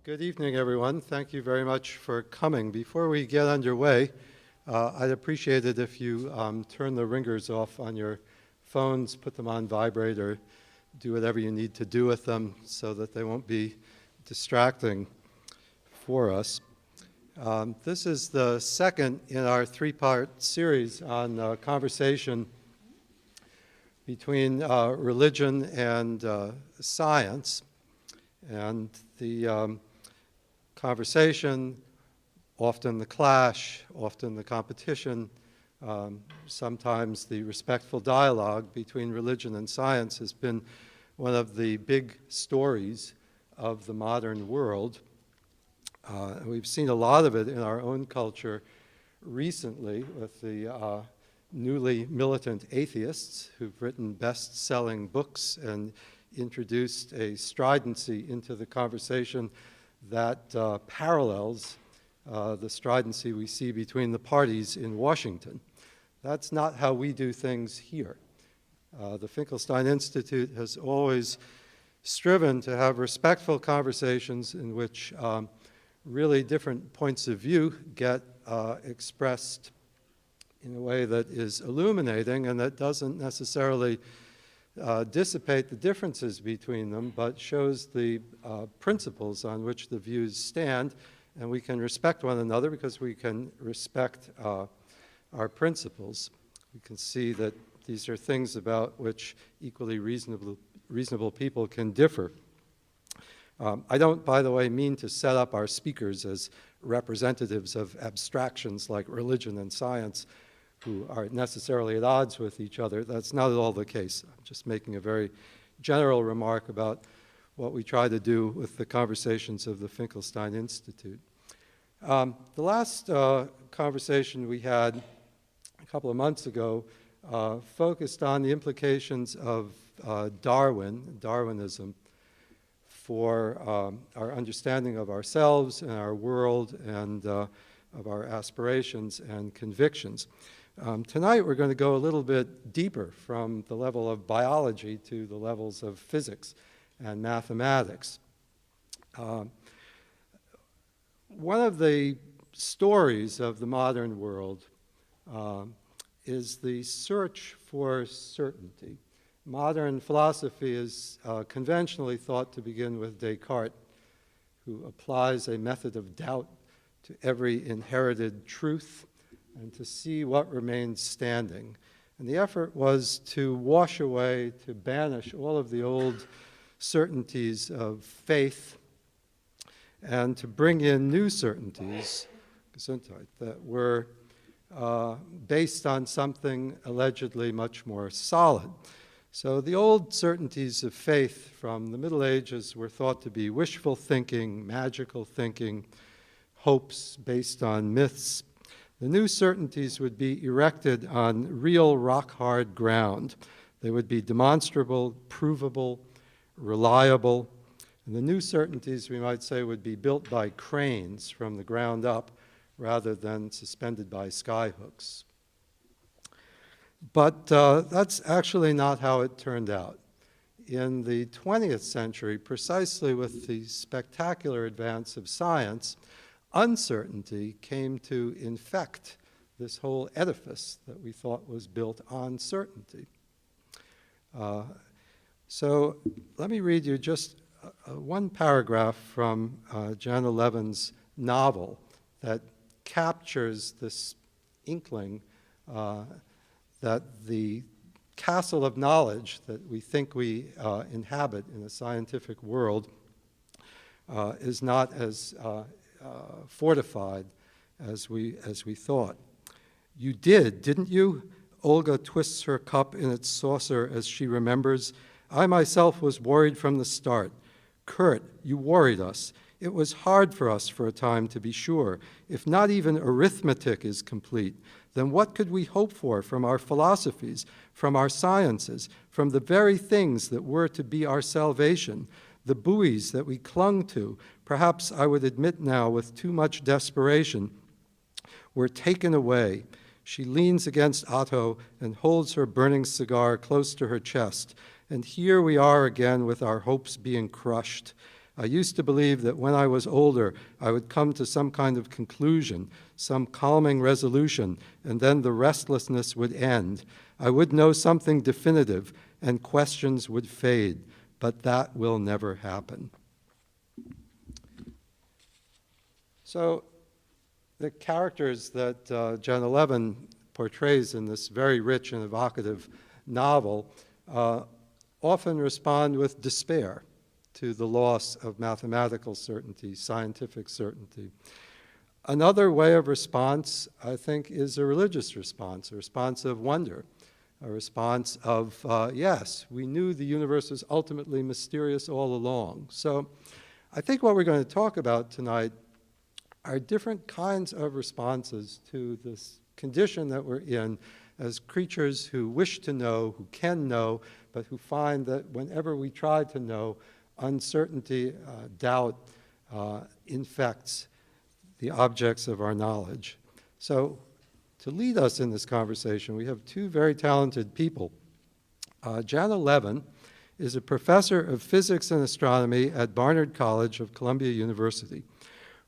Good evening, everyone. Thank you very much for coming. Before we get underway, I'd appreciate it if you turn the ringers off on your phones, put them on vibrate, or do whatever you need to do with them so that they won't be distracting for us. This is the second in our three-part series on conversation between religion and science. And the conversation, often the clash, often the competition, sometimes the respectful dialogue between religion and science has been one of the big stories of the modern world. We've seen a lot of it in our own culture recently with the newly militant atheists who've written best-selling books and introduced a stridency into the conversation that parallels the stridency we see between the parties in Washington. That's not how we do things here. The Finkelstein Institute has always striven to have respectful conversations in which really different points of view get expressed in a way that is illuminating and that doesn't necessarily dissipate the differences between them, but shows the principles on which the views stand, and we can respect one another because we can respect our principles. We can see that these are things about which equally reasonable people can differ. I don't, by the way, mean to set up our speakers as representatives of abstractions like religion and science who are necessarily at odds with each other. That's not at all the case. I'm just making a very general remark about what we try to do with the conversations of the Finkelstein Institute. The last conversation we had a couple of months ago focused on the implications of Darwinism, for our understanding of ourselves and our world and of our aspirations and convictions. Tonight we're going to go a little bit deeper from the level of biology to the levels of physics and mathematics. One of the stories of the modern world is the search for certainty. Modern philosophy is conventionally thought to begin with Descartes, who applies a method of doubt to every inherited truth and to see what remains standing. And the effort was to wash away, to banish all of the old certainties of faith and to bring in new certainties, that were based on something allegedly much more solid. So the old certainties of faith from the Middle Ages were thought to be wishful thinking, magical thinking, hopes based on myths. The new certainties would be erected on real rock-hard ground. They would be demonstrable, provable, reliable. And the new certainties, we might say, would be built by cranes from the ground up rather than suspended by skyhooks. But that's actually not how it turned out. In the 20th century, precisely with the spectacular advance of science, uncertainty came to infect this whole edifice that we thought was built on certainty. So let me read you just one paragraph from Janna Levin's novel that captures this inkling that the castle of knowledge that we think we inhabit in the scientific world is not as fortified as we thought. You did, didn't you? Olga twists her cup in its saucer as she remembers. I myself was worried from the start. Kurt, you worried us. It was hard for us for a time, to be sure. If not even arithmetic is complete, then what could we hope for from our philosophies, from our sciences, from the very things that were to be our salvation, the buoys that we clung to, perhaps I would admit now with too much desperation, were taken away. She leans against Otto and holds her burning cigar close to her chest. And here we are again with our hopes being crushed. I used to believe that when I was older, I would come to some kind of conclusion, some calming resolution, and then the restlessness would end. I would know something definitive, and questions would fade, but that will never happen. So the characters that Jenna Levin portrays in this very rich and evocative novel often respond with despair to the loss of mathematical certainty, scientific certainty. Another way of response, I think, is a religious response, a response of wonder, a response of, yes, we knew the universe was ultimately mysterious all along. So I think what we're going to talk about tonight are different kinds of responses to this condition that we're in as creatures who wish to know, who can know, but who find that whenever we try to know, uncertainty, doubt infects the objects of our knowledge. So to lead us in this conversation, we have two very talented people. Janna Levin is a professor of physics and astronomy at Barnard College of Columbia University.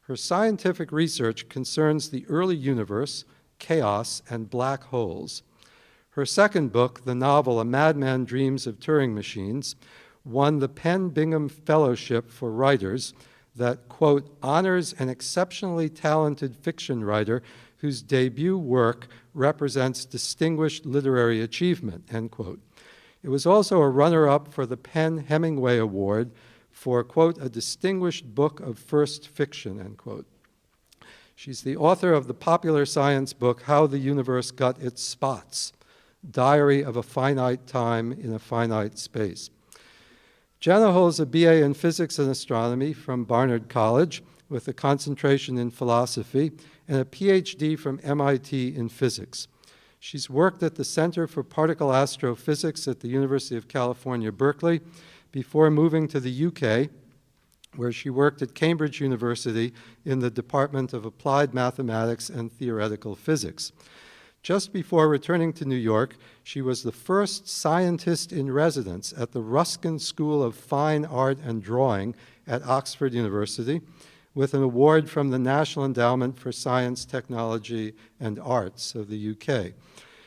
Her scientific research concerns the early universe, chaos, and black holes. Her second book, the novel A Madman Dreams of Turing Machines, won the Penn Bingham Fellowship for Writers that, quote, honors an exceptionally talented fiction writer whose debut work represents distinguished literary achievement, end quote. It was also a runner-up for the Penn Hemingway Award for, quote, a distinguished book of first fiction, end quote. She's the author of the popular science book, How the Universe Got Its Spots, Diary of a Finite Time in a Finite Space. Janna holds a BA in Physics and Astronomy from Barnard College with a concentration in philosophy and a PhD from MIT in physics. She's worked at the Center for Particle Astrophysics at the University of California, Berkeley, before moving to the UK, where she worked at Cambridge University in the Department of Applied Mathematics and Theoretical Physics. Just before returning to New York, she was the first scientist in residence at the Ruskin School of Fine Art and Drawing at Oxford University, with an award from the National Endowment for Science, Technology, and Arts of the UK.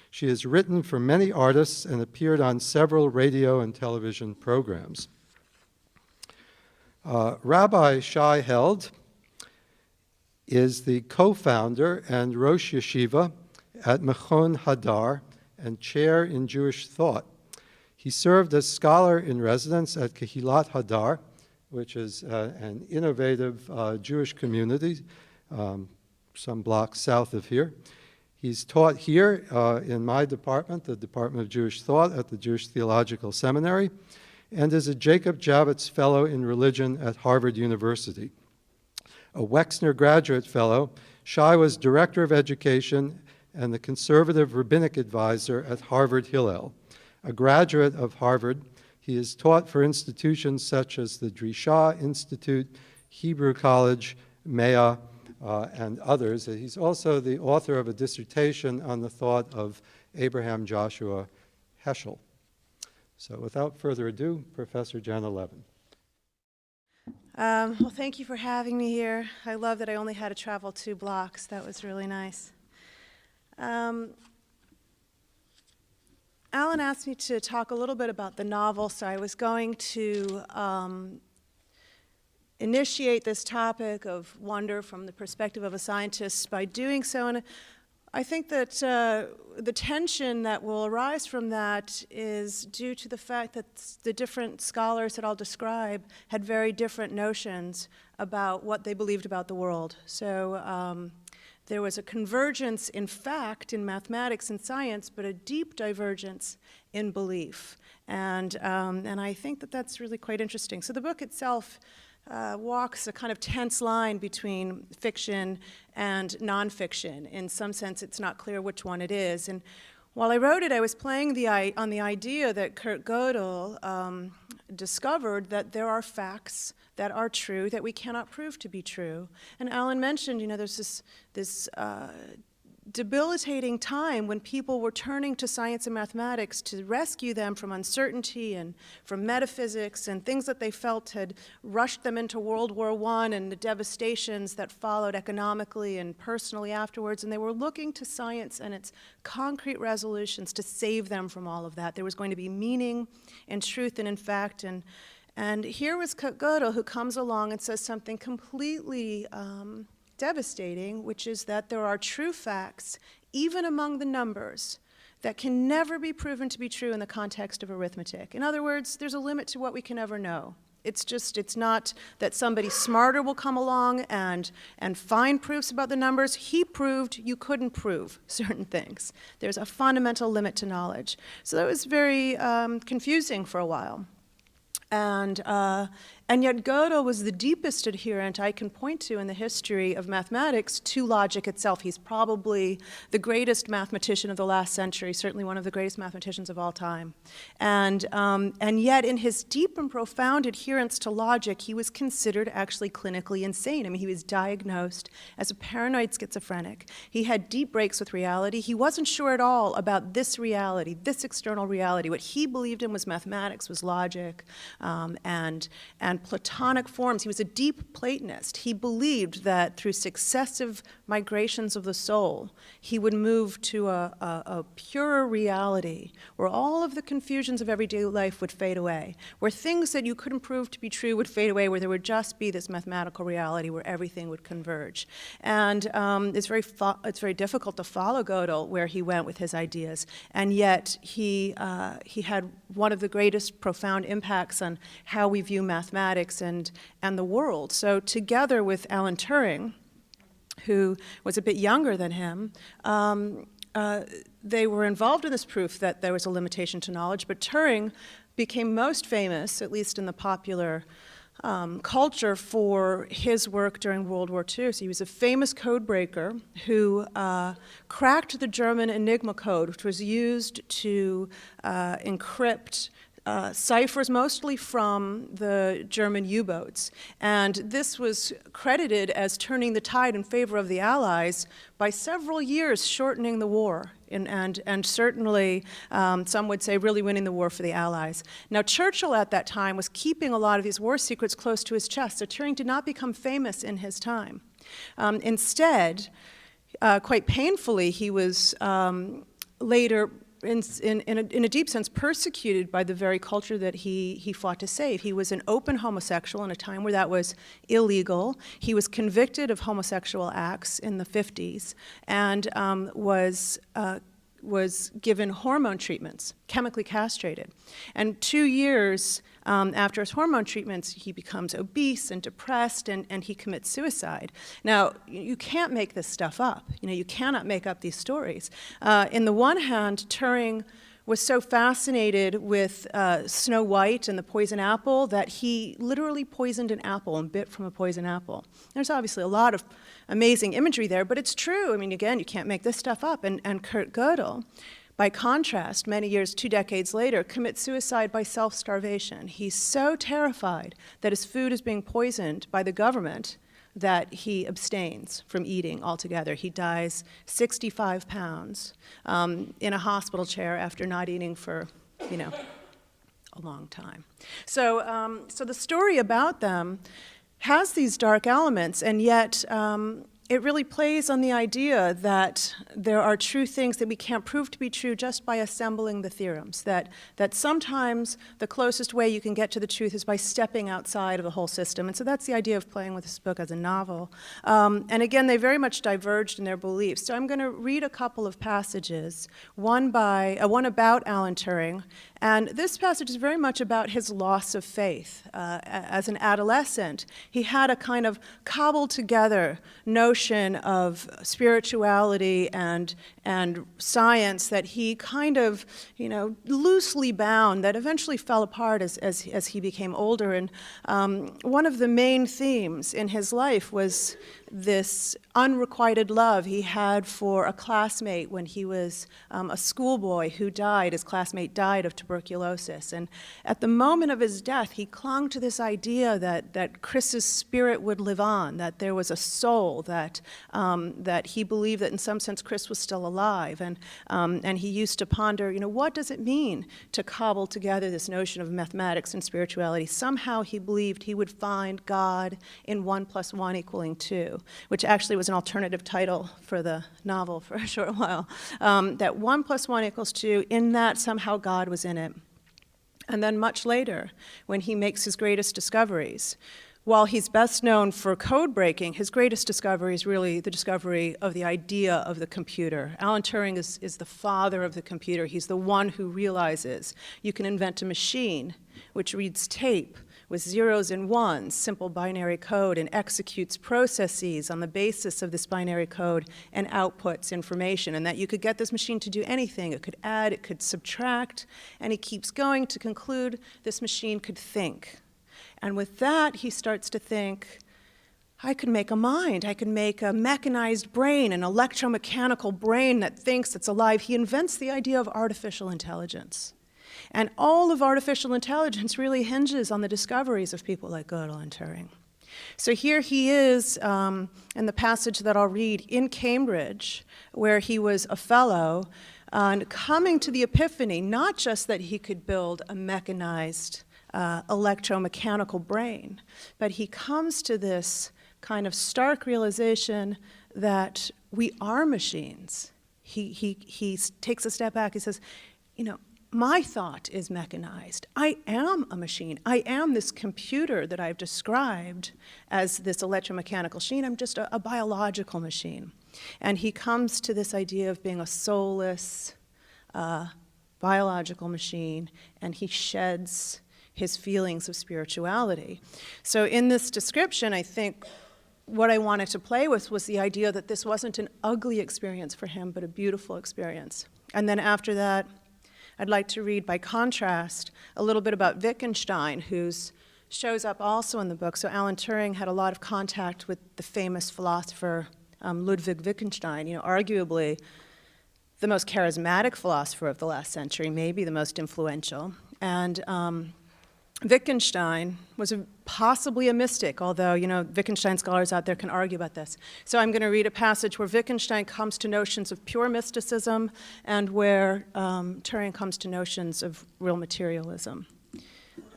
She has written for many artists and appeared on several radio and television programs. Rabbi Shai Held is the co-founder and Rosh Yeshiva at Mechon Hadar and chair in Jewish thought. He served as scholar in residence at Kehilat Hadar, which is an innovative Jewish community some blocks south of here. He's taught here in my department, the Department of Jewish Thought at the Jewish Theological Seminary, and is a Jacob Javits Fellow in Religion at Harvard University. A Wexner Graduate Fellow, Shai was Director of Education and the Conservative Rabbinic Advisor at Harvard Hillel. A graduate of Harvard, he has taught for institutions such as the Drisha Institute, Hebrew College, Mea, and others. He's also the author of a dissertation on the thought of Abraham Joshua Heschel. So without further ado, Professor Janna Levin. Well, thank you for having me here. I love that I only had to travel 2 blocks. That was really nice. Alan asked me to talk a little bit about the novel, so I was going to initiate this topic of wonder from the perspective of a scientist by doing so. And I think that the tension that will arise from that is due to the fact that the different scholars that I'll describe had very different notions about what they believed about the world. So there was a convergence in fact in mathematics and science, but a deep divergence in belief. And I think that that's really quite interesting. So the book itself walks a kind of tense line between fiction and nonfiction. In some sense, it's not clear which one it is. And while I wrote it, I was playing on the idea that Kurt Gödel discovered that there are facts that are true that we cannot prove to be true. And Alan mentioned, there's this debilitating time when people were turning to science and mathematics to rescue them from uncertainty and from metaphysics and things that they felt had rushed them into World War I and the devastations that followed economically and personally afterwards. And they were looking to science and its concrete resolutions to save them from all of that. There was going to be meaning and truth and in fact. And here was Kurt Gödel, who comes along and says something completely devastating, which is that there are true facts, even among the numbers, that can never be proven to be true in the context of arithmetic. In other words, there's a limit to what we can ever know. It's not that somebody smarter will come along and find proofs about the numbers. He proved you couldn't prove certain things. There's a fundamental limit to knowledge. So that was very confusing for a while. And yet Gödel was the deepest adherent I can point to in the history of mathematics to logic itself. He's probably the greatest mathematician of the last century, certainly one of the greatest mathematicians of all time. And yet in his deep and profound adherence to logic, he was considered actually clinically insane. I mean, he was diagnosed as a paranoid schizophrenic. He had deep breaks with reality. He wasn't sure at all about this reality, this external reality. What he believed in was mathematics, was logic, and Platonic forms. He was a deep Platonist. He believed that through successive migrations of the soul, he would move to a purer reality where all of the confusions of everyday life would fade away, where things that you couldn't prove to be true would fade away, where there would just be this mathematical reality where everything would converge. And it's very difficult to follow Gödel where he went with his ideas, and yet he had one of the greatest profound impacts on how we view mathematics and the world. So together with Alan Turing, who was a bit younger than him, they were involved in this proof that there was a limitation to knowledge, but Turing became most famous, at least in the popular culture, for his work during World War II. So he was a famous code breaker who cracked the German Enigma code, which was used to encrypt ciphers mostly from the German U-boats. And this was credited as turning the tide in favor of the Allies by several years shortening the war, and certainly some would say really winning the war for the Allies. Now Churchill at that time was keeping a lot of these war secrets close to his chest, so Turing did not become famous in his time. Instead, quite painfully, he was later in a deep sense, persecuted by the very culture that he fought to save. He was an open homosexual in a time where that was illegal. He was convicted of homosexual acts in the 50s and was given hormone treatments, chemically castrated. And 2 years after his hormone treatments, he becomes obese and depressed, and he commits suicide. Now, you can't make this stuff up. You know, you cannot make up these stories. In the one hand, Turing was so fascinated with Snow White and the poison apple that he literally poisoned an apple and bit from a poison apple. There's obviously a lot of amazing imagery there, but it's true. I mean, again, you can't make this stuff up. And Kurt Gödel, by contrast, many years, 2 decades later, commits suicide by self-starvation. He's so terrified that his food is being poisoned by the government that he abstains from eating altogether. He dies 65 pounds in a hospital chair after not eating for, a long time. So, so the story about them has these dark elements, and yet it really plays on the idea that there are true things that we can't prove to be true just by assembling the theorems, that sometimes the closest way you can get to the truth is by stepping outside of the whole system. And so that's the idea of playing with this book as a novel. And again, they very much diverged in their beliefs. So I'm going to read a couple of passages, one about Alan Turing. And this passage is very much about his loss of faith. As an adolescent, he had a kind of cobbled together notion of spirituality and science that he kind of, loosely bound, that eventually fell apart as he became older. And one of the main themes in his life was this unrequited love he had for a classmate when he was a schoolboy who died. His classmate died of tuberculosis. tuberculosis. And at the moment of his death, he clung to this idea that Chris's spirit would live on, that there was a soul, that he believed that in some sense Chris was still alive. And he used to ponder, what does it mean to cobble together this notion of mathematics and spirituality? Somehow he believed he would find God in 1 + 1 = 2, which actually was an alternative title for the novel for a short while. That 1 + 1 = 2, in that somehow God was in it. And then much later, when he makes his greatest discoveries, while he's best known for code breaking, his greatest discovery is really the discovery of the idea of the computer. Alan Turing is the father of the computer. He's the one who realizes you can invent a machine which reads tape with zeros and ones, simple binary code, and executes processes on the basis of this binary code and outputs information, and that you could get this machine to do anything. It could add, it could subtract, and he keeps going to conclude this machine could think. And with that, he starts to think, I could make a mind. I could make a mechanized brain, an electromechanical brain that thinks it's alive. He invents the idea of artificial intelligence. And all of artificial intelligence really hinges on the discoveries of people like Gödel and Turing. So here he is in the passage that I'll read in Cambridge, where he was a fellow, and coming to the epiphany, not just that he could build a mechanized electromechanical brain, but he comes to this kind of stark realization that we are machines. He takes a step back. He says, my thought is mechanized. I am a machine. I am this computer that I've described as this electromechanical machine. I'm just a biological machine. And he comes to this idea of being a soulless biological machine, and he sheds his feelings of spirituality. So in this description, I think what I wanted to play with was the idea that this wasn't an ugly experience for him, but a beautiful experience. And then after that, I'd like to read, by contrast, a little bit about Wittgenstein, who shows up also in the book. So Alan Turing had a lot of contact with the famous philosopher Ludwig Wittgenstein, arguably the most charismatic philosopher of the last century, maybe the most influential. And Wittgenstein was possibly a mystic, although, Wittgenstein scholars out there can argue about this. So I'm going to read a passage where Wittgenstein comes to notions of pure mysticism and where Turing comes to notions of real materialism.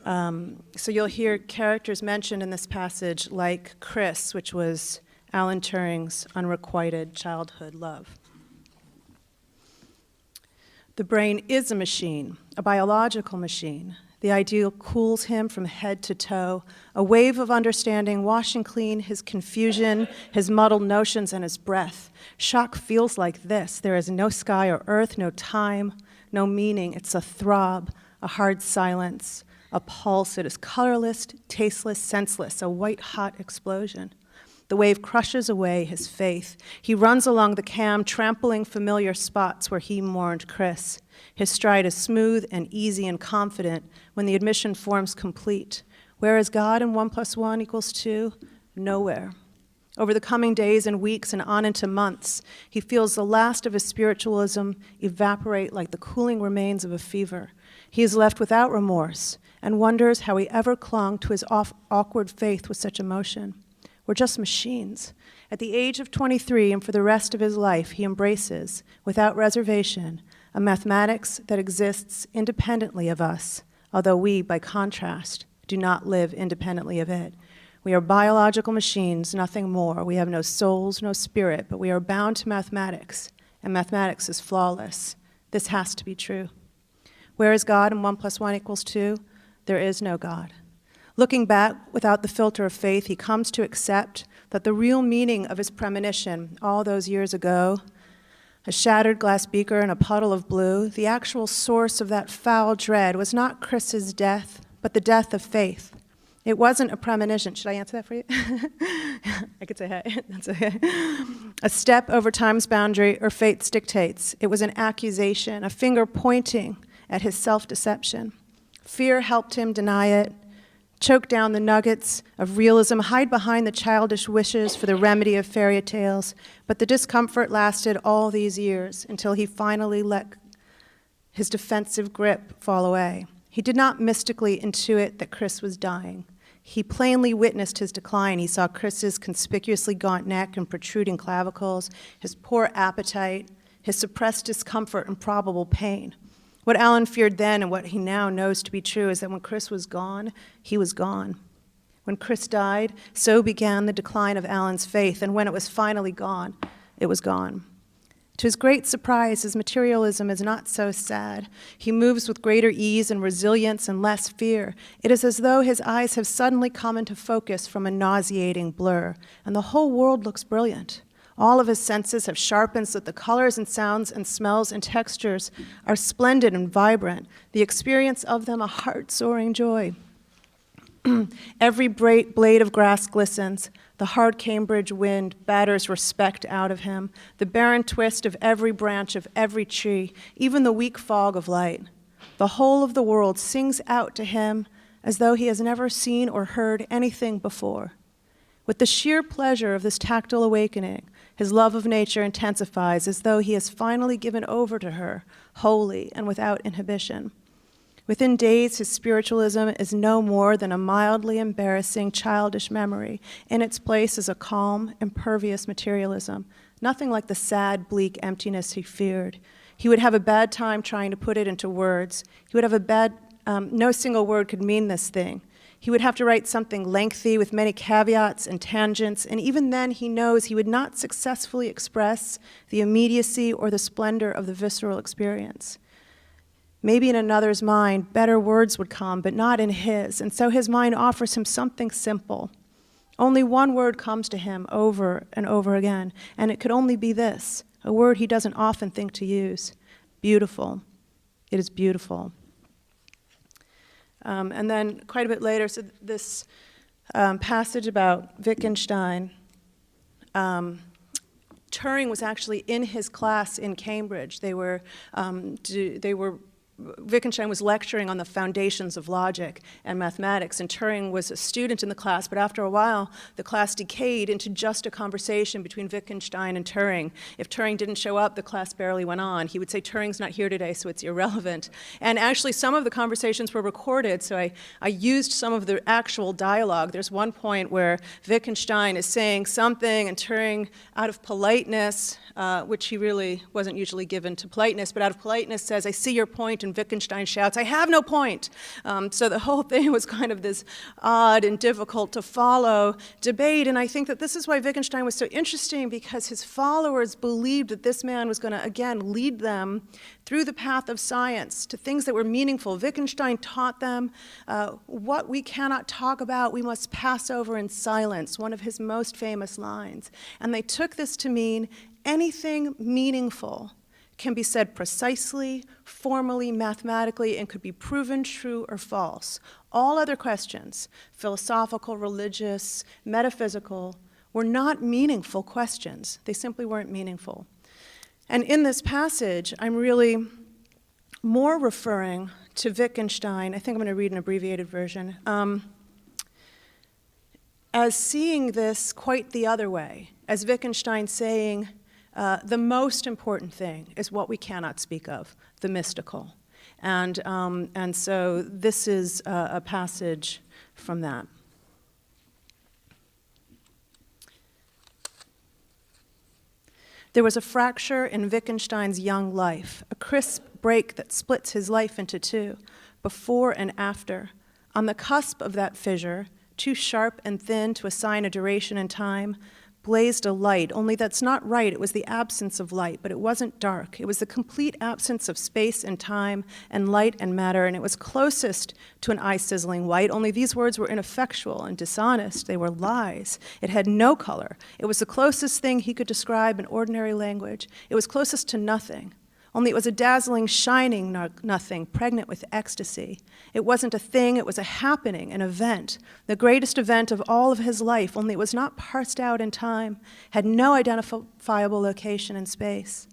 So you'll hear characters mentioned in this passage like Chris, which was Alan Turing's unrequited childhood love. The brain is a machine, a biological machine. The ideal cools him from head to toe, a wave of understanding washing clean his confusion, his muddled notions, and his breath. Shock feels like this. There is no sky or earth, no time, no meaning. It's a throb, a hard silence, a pulse. It is colorless, tasteless, senseless, a white-hot explosion. The wave crushes away his faith. He runs along the cam, trampling familiar spots where he mourned Chris. His stride is smooth and easy and confident when the admission form's complete. Where is God in 1 + 1 = 2? Nowhere. Over the coming days and weeks and on into months, he feels the last of his spiritualism evaporate like the cooling remains of a fever. He is left without remorse and wonders how he ever clung to his awkward faith with such emotion. We're just machines. At the age of 23 and for the rest of his life, he embraces, without reservation, a mathematics that exists independently of us, although we, by contrast, do not live independently of it. We are biological machines, nothing more. We have no souls, no spirit, but we are bound to mathematics, and mathematics is flawless. This has to be true. Where is God in 1 + 1 = 2? There is no God. Looking back without the filter of faith, he comes to accept that the real meaning of his premonition all those years ago, a shattered glass beaker and a puddle of blue, the actual source of that foul dread was not Chris's death, but the death of faith. It wasn't a premonition. Should I answer that for you? I could say hey, that's okay. A step over time's boundary or fate's dictates. It was an accusation, a finger pointing at his self-deception. Fear helped him deny it, choke down the nuggets of realism, hide behind the childish wishes for the remedy of fairy tales, but the discomfort lasted all these years until he finally let his defensive grip fall away. He did not mystically intuit that Chris was dying. He plainly witnessed his decline. He saw Chris's conspicuously gaunt neck and protruding clavicles, his poor appetite, his suppressed discomfort and probable pain. What Alan feared then and what he now knows to be true is that when Chris was gone, he was gone. When Chris died, so began the decline of Alan's faith, and when it was finally gone, it was gone. To his great surprise, his materialism is not so sad. He moves with greater ease and resilience and less fear. It is as though his eyes have suddenly come into focus from a nauseating blur, and the whole world looks brilliant. All of his senses have sharpened so that the colors and sounds and smells and textures are splendid and vibrant, the experience of them a heart-soaring joy. Every blade of grass glistens. The hard Cambridge wind batters respect out of him. The barren twist of every branch of every tree, even the weak fog of light. The whole of the world sings out to him as though he has never seen or heard anything before. With the sheer pleasure of this tactile awakening, his love of nature intensifies as though he has finally given over to her, wholly and without inhibition. Within days, his spiritualism is no more than a mildly embarrassing, childish memory. In its place is a calm, impervious materialism, nothing like the sad, bleak emptiness he feared. He would have a bad time trying to put it into words. He would have no single word could mean this thing. He would have to write something lengthy with many caveats and tangents, and even then he knows he would not successfully express the immediacy or the splendor of the visceral experience. Maybe in another's mind, better words would come, but not in his, and so his mind offers him something simple. Only one word comes to him over and over again, and it could only be this, a word he doesn't often think to use: beautiful. It is beautiful. And then quite a bit later, so this passage about Wittgenstein, Turing was actually in his class in Cambridge. Wittgenstein was lecturing on the foundations of logic and mathematics, and Turing was a student in the class, but after a while, the class decayed into just a conversation between Wittgenstein and Turing. If Turing didn't show up, the class barely went on. He would say, Turing's not here today, so it's irrelevant. And actually, some of the conversations were recorded, so I used some of the actual dialogue. There's one point where Wittgenstein is saying something, and Turing, out of politeness, which he really wasn't usually given to politeness, but out of politeness says, I see your point, and Wittgenstein shouts, I have no point. So the whole thing was kind of this odd and difficult to follow debate, and I think that this is why Wittgenstein was so interesting, because his followers believed that this man was going to, again, lead them through the path of science to things that were meaningful. Wittgenstein taught them what we cannot talk about, we must pass over in silence, one of his most famous lines. And they took this to mean anything meaningful can be said precisely, formally, mathematically, and could be proven true or false. All other questions, philosophical, religious, metaphysical, were not meaningful questions. They simply weren't meaningful. And in this passage, I'm really more referring to Wittgenstein, I think I'm going to read an abbreviated version, as seeing this quite the other way, as Wittgenstein saying, the most important thing is what we cannot speak of, the mystical. And so this is a passage from that. There was a fracture in Wittgenstein's young life, a crisp break that splits his life into two, before and after. On the cusp of that fissure, too sharp and thin to assign a duration in time, blazed a light, only that's not right. It was the absence of light, but it wasn't dark. It was the complete absence of space and time and light and matter, and it was closest to an eye-sizzling white, only these words were ineffectual and dishonest. They were lies. It had no color. It was the closest thing he could describe in ordinary language. It was closest to nothing. Only it was a dazzling, shining nothing, pregnant with ecstasy. It wasn't a thing, it was a happening, an event, the greatest event of all of his life, only it was not parsed out in time, had no identifiable location in space.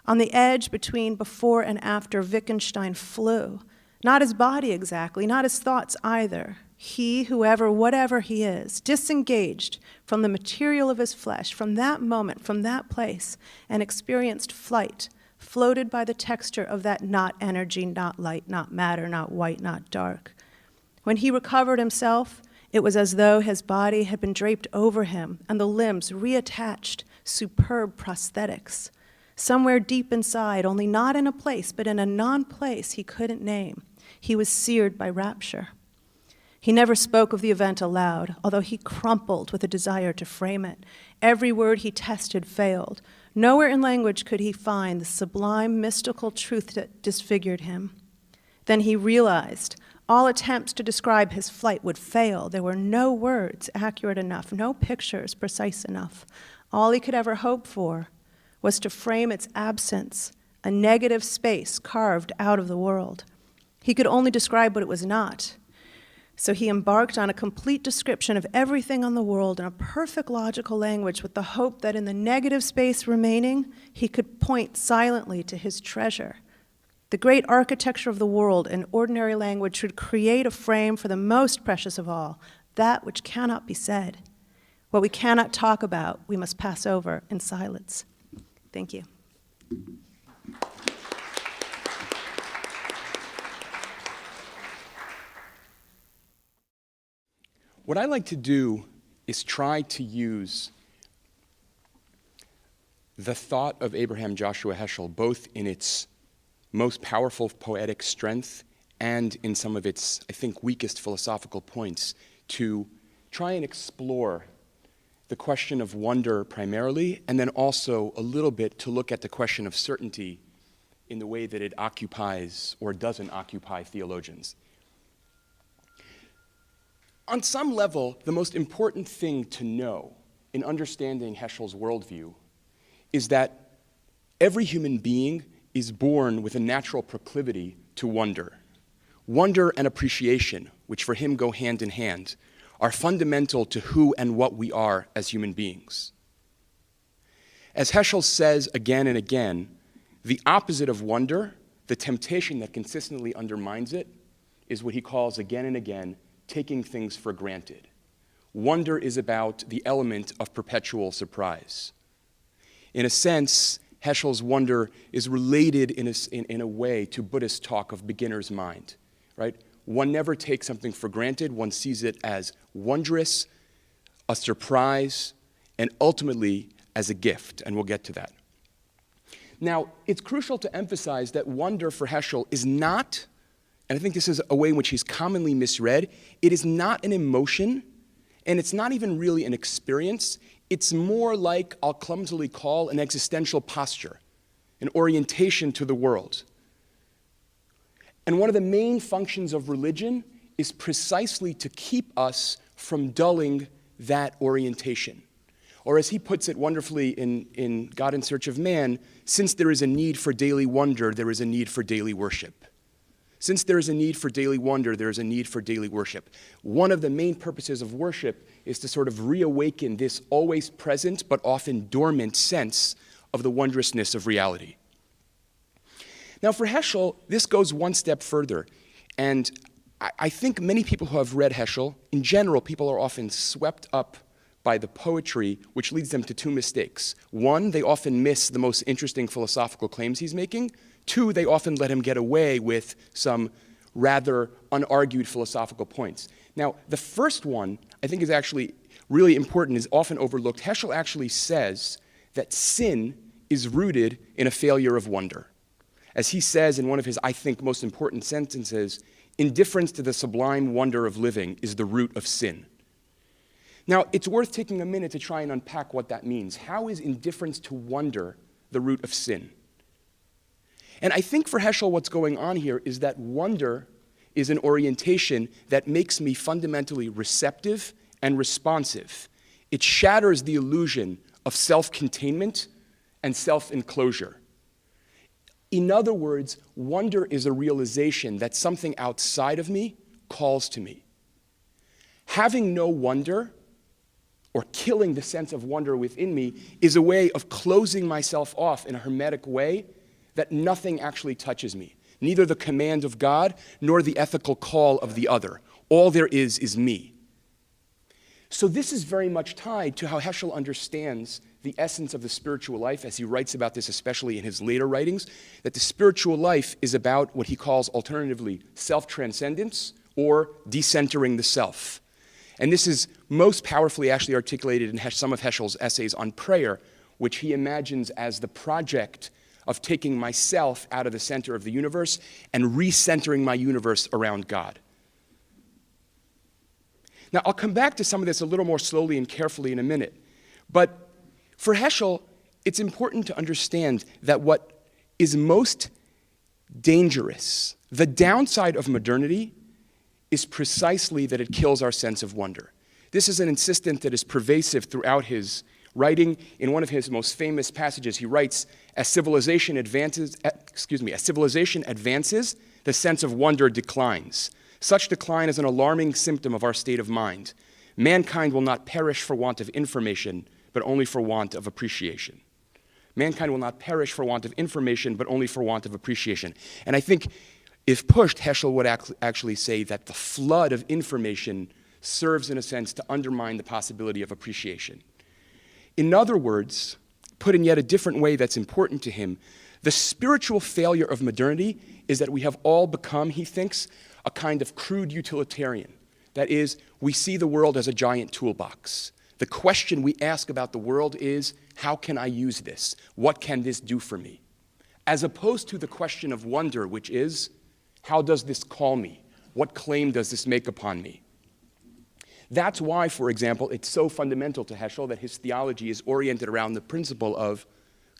On the edge between before and after, Wittgenstein flew. Not his body exactly, not his thoughts either. He, whoever, whatever he is, disengaged from the material of his flesh, from that moment, from that place, and experienced flight floated by the texture of that not energy, not light, not matter, not white, not dark. When he recovered himself, it was as though his body had been draped over him and the limbs reattached, superb prosthetics. Somewhere deep inside, only not in a place, but in a non-place he couldn't name, he was seared by rapture. He never spoke of the event aloud, although he crumpled with a desire to frame it. Every word he tested failed. Nowhere in language could he find the sublime, mystical truth that disfigured him. Then he realized all attempts to describe his flight would fail. There were no words accurate enough, no pictures precise enough. All he could ever hope for was to frame its absence, a negative space carved out of the world. He could only describe what it was not. So he embarked on a complete description of everything on the world in a perfect logical language with the hope that in the negative space remaining, he could point silently to his treasure. The great architecture of the world in ordinary language should create a frame for the most precious of all, that which cannot be said. What we cannot talk about, we must pass over in silence. Thank you. What I like to do is try to use the thought of Abraham Joshua Heschel, both in its most powerful poetic strength and in some of its, I think, weakest philosophical points, to try and explore the question of wonder primarily, and then also a little bit to look at the question of certainty in the way that it occupies or doesn't occupy theologians. On some level, the most important thing to know in understanding Heschel's worldview is that every human being is born with a natural proclivity to wonder. Wonder and appreciation, which for him go hand in hand, are fundamental to who and what we are as human beings. As Heschel says again and again, the opposite of wonder, the temptation that consistently undermines it, is what he calls again and again taking things for granted. Wonder is about the element of perpetual surprise. In a sense, Heschel's wonder is related in a way to Buddhist talk of beginner's mind, right? One never takes something for granted. One sees it as wondrous, a surprise, and ultimately as a gift, and we'll get to that. Now, it's crucial to emphasize that wonder for Heschel is not, and I think this is a way in which he's commonly misread, it is not an emotion, and it's not even really an experience. It's more like, I'll clumsily call, an existential posture, an orientation to the world. And one of the main functions of religion is precisely to keep us from dulling that orientation. Or as he puts it wonderfully in God in Search of Man, since there is a need for daily wonder, there is a need for daily worship. Since there is a need for daily wonder, there is a need for daily worship. One of the main purposes of worship is to sort of reawaken this always present but often dormant sense of the wondrousness of reality. Now for Heschel, this goes one step further. And I think many people who have read Heschel, in general, people are often swept up by the poetry, which leads them to two mistakes. One, they often miss the most interesting philosophical claims he's making. Two, they often let him get away with some rather unargued philosophical points. Now, the first one, I think is actually really important, is often overlooked. Heschel actually says that sin is rooted in a failure of wonder. As he says in one of his, I think, most important sentences, indifference to the sublime wonder of living is the root of sin. Now, it's worth taking a minute to try and unpack what that means. How is indifference to wonder the root of sin? And I think for Heschel what's going on here is that wonder is an orientation that makes me fundamentally receptive and responsive. It shatters the illusion of self-containment and self-enclosure. In other words, wonder is a realization that something outside of me calls to me. Having no wonder, or killing the sense of wonder within me, is a way of closing myself off in a hermetic way that nothing actually touches me. Neither the command of God nor the ethical call of the other. All there is me. So this is very much tied to how Heschel understands the essence of the spiritual life, as he writes about this especially in his later writings, that the spiritual life is about what he calls alternatively self-transcendence or decentering the self. And this is most powerfully actually articulated in some of Heschel's essays on prayer, which he imagines as the project of taking myself out of the center of the universe and recentering my universe around God. Now, I'll come back to some of this a little more slowly and carefully in a minute, but for Heschel, it's important to understand that what is most dangerous, the downside of modernity, is precisely that it kills our sense of wonder. This is an insistence that is pervasive throughout his writing. In one of his most famous passages, he writes, as civilization advances, the sense of wonder declines. Such decline is an alarming symptom of our state of mind. Mankind will not perish for want of information, but only for want of appreciation. Mankind will not perish for want of information, but only for want of appreciation. And I think, if pushed, Heschel would actually say that the flood of information serves, in a sense, to undermine the possibility of appreciation. In other words, put in yet a different way that's important to him, the spiritual failure of modernity is that we have all become, he thinks, a kind of crude utilitarian. That is, we see the world as a giant toolbox. The question we ask about the world is, how can I use this? What can this do for me? As opposed to the question of wonder, which is, how does this call me? What claim does this make upon me? That's why, for example, it's so fundamental to Heschel that his theology is oriented around the principle of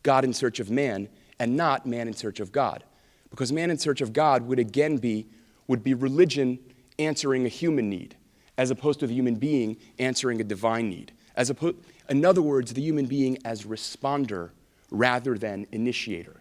God in search of man and not man in search of God. Because man in search of God would again be religion answering a human need, as opposed to the human being answering a divine need. In other words, the human being as responder rather than initiator.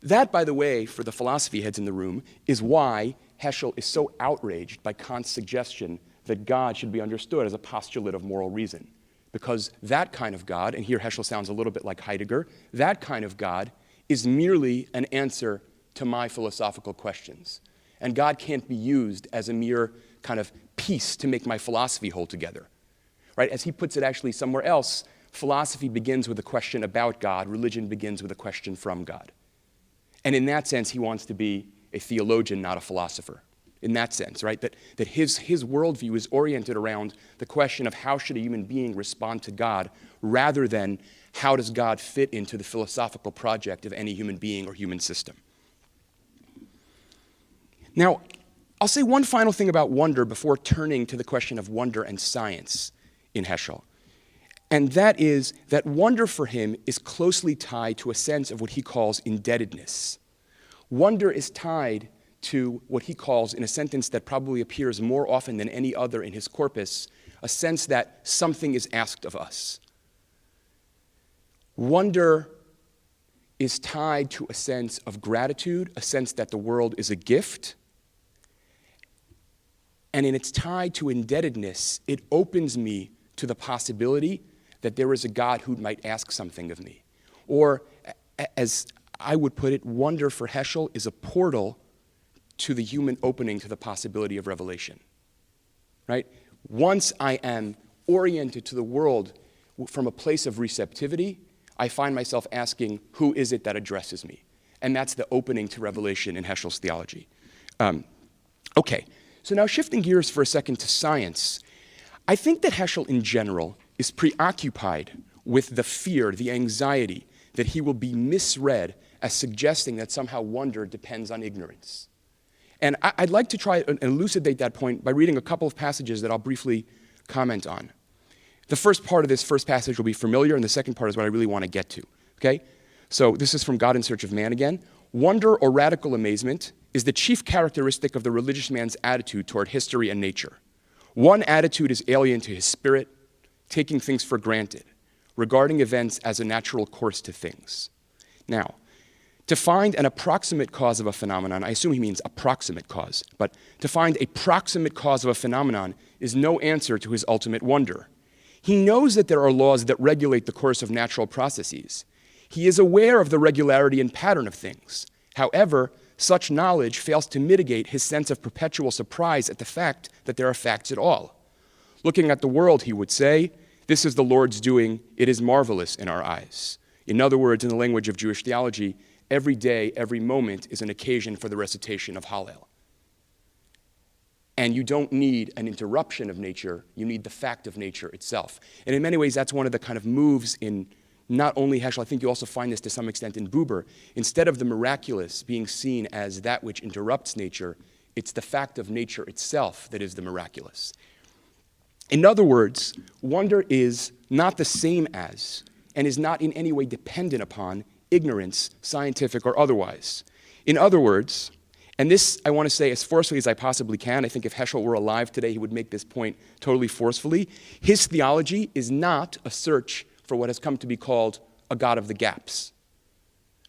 That, by the way, for the philosophy heads in the room, is why Heschel is so outraged by Kant's suggestion that God should be understood as a postulate of moral reason. Because that kind of God, and here Heschel sounds a little bit like Heidegger, that kind of God is merely an answer to my philosophical questions. And God can't be used as a mere kind of piece to make my philosophy hold together. Right? As he puts it actually somewhere else, philosophy begins with a question about God, religion begins with a question from God. And in that sense, he wants to be a theologian, not a philosopher. In that sense, right? That his worldview is oriented around the question of how should a human being respond to God, rather than how does God fit into the philosophical project of any human being or human system. Now, I'll say one final thing about wonder before turning to the question of wonder and science in Heschel. And that is that wonder for him is closely tied to a sense of what he calls indebtedness. Wonder is tied to what he calls, in a sentence that probably appears more often than any other in his corpus, a sense that something is asked of us. Wonder is tied to a sense of gratitude, a sense that the world is a gift. And in its tie to indebtedness, it opens me to the possibility that there is a God who might ask something of me. Or, as I would put it, wonder for Heschel is a portal to the human opening to the possibility of revelation. Right? Once I am oriented to the world from a place of receptivity, I find myself asking, who is it that addresses me? And that's the opening to revelation in Heschel's theology. Okay, so now shifting gears for a second to science, I think that Heschel in general is preoccupied with the fear, the anxiety that he will be misread as suggesting that somehow wonder depends on ignorance. And I'd like to try and elucidate that point by reading a couple of passages that I'll briefly comment on. The first part of this first passage will be familiar, and the second part is what I really want to get to. Okay? So this is from God in Search of Man again. Wonder or radical amazement is the chief characteristic of the religious man's attitude toward history and nature. One attitude is alien to his spirit, taking things for granted, regarding events as a natural course to things. Now, to find an approximate cause of a phenomenon, I assume he means approximate cause, but to find a proximate cause of a phenomenon is no answer to his ultimate wonder. He knows that there are laws that regulate the course of natural processes. He is aware of the regularity and pattern of things. However, such knowledge fails to mitigate his sense of perpetual surprise at the fact that there are facts at all. Looking at the world, he would say, This is the Lord's doing. It is marvelous in our eyes. In other words, in the language of Jewish theology, every day, every moment is an occasion for the recitation of Hallel. And you don't need an interruption of nature, you need the fact of nature itself. And in many ways, that's one of the kind of moves in not only Heschel, I think you also find this to some extent in Buber. Instead of the miraculous being seen as that which interrupts nature, it's the fact of nature itself that is the miraculous. In other words, wonder is not the same as, and is not in any way dependent upon, ignorance, scientific or otherwise. In other words, and this I want to say as forcefully as I possibly can, I think if Heschel were alive today, he would make this point totally forcefully. His theology is not a search for what has come to be called a God of the gaps.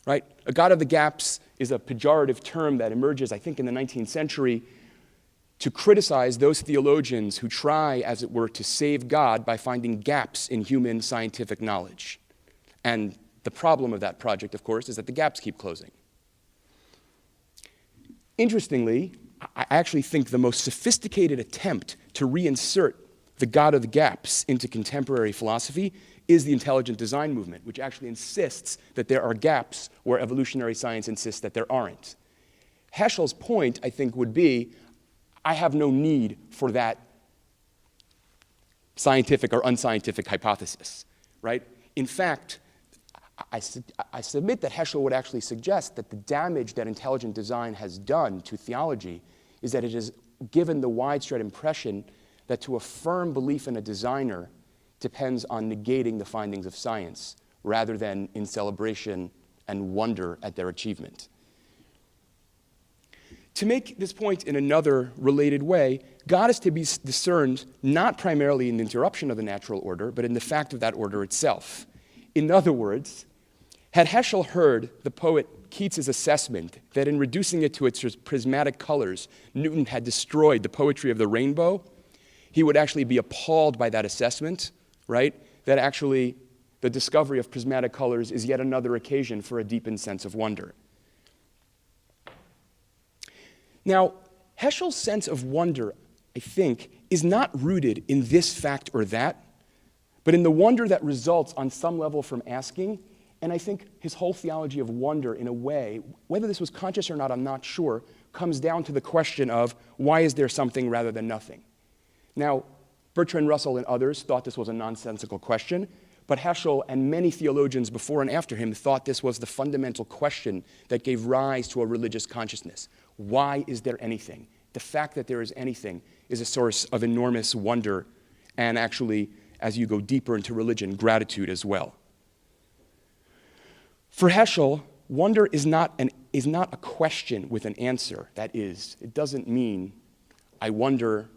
Right? A God of the gaps is a pejorative term that emerges, I think, in the 19th century to criticize those theologians who try, as it were, to save God by finding gaps in human scientific knowledge. And the problem of that project, of course, is that the gaps keep closing. Interestingly, I actually think the most sophisticated attempt to reinsert the God of the gaps into contemporary philosophy is the intelligent design movement, which actually insists that there are gaps where evolutionary science insists that there aren't. Heschel's point, I think, would be, I have no need for that scientific or unscientific hypothesis, right? In fact, I submit that Heschel would actually suggest that the damage that intelligent design has done to theology is that it has given the widespread impression that to affirm belief in a designer depends on negating the findings of science rather than in celebration and wonder at their achievement. To make this point in another related way, God is to be discerned not primarily in the interruption of the natural order, but in the fact of that order itself. In other words, had Heschel heard the poet Keats's assessment that in reducing it to its prismatic colors, Newton had destroyed the poetry of the rainbow, he would actually be appalled by that assessment, right? That actually the discovery of prismatic colors is yet another occasion for a deepened sense of wonder. Now, Heschel's sense of wonder, I think, is not rooted in this fact or that, but in the wonder that results on some level from asking. And I think his whole theology of wonder, in a way, whether this was conscious or not, I'm not sure, comes down to the question of why is there something rather than nothing? Now, Bertrand Russell and others thought this was a nonsensical question, but Heschel and many theologians before and after him thought this was the fundamental question that gave rise to a religious consciousness. Why is there anything? The fact that there is anything is a source of enormous wonder and actually, as you go deeper into religion, gratitude as well. For Heschel, wonder is not a question with an answer. That is, it doesn't mean, I wonder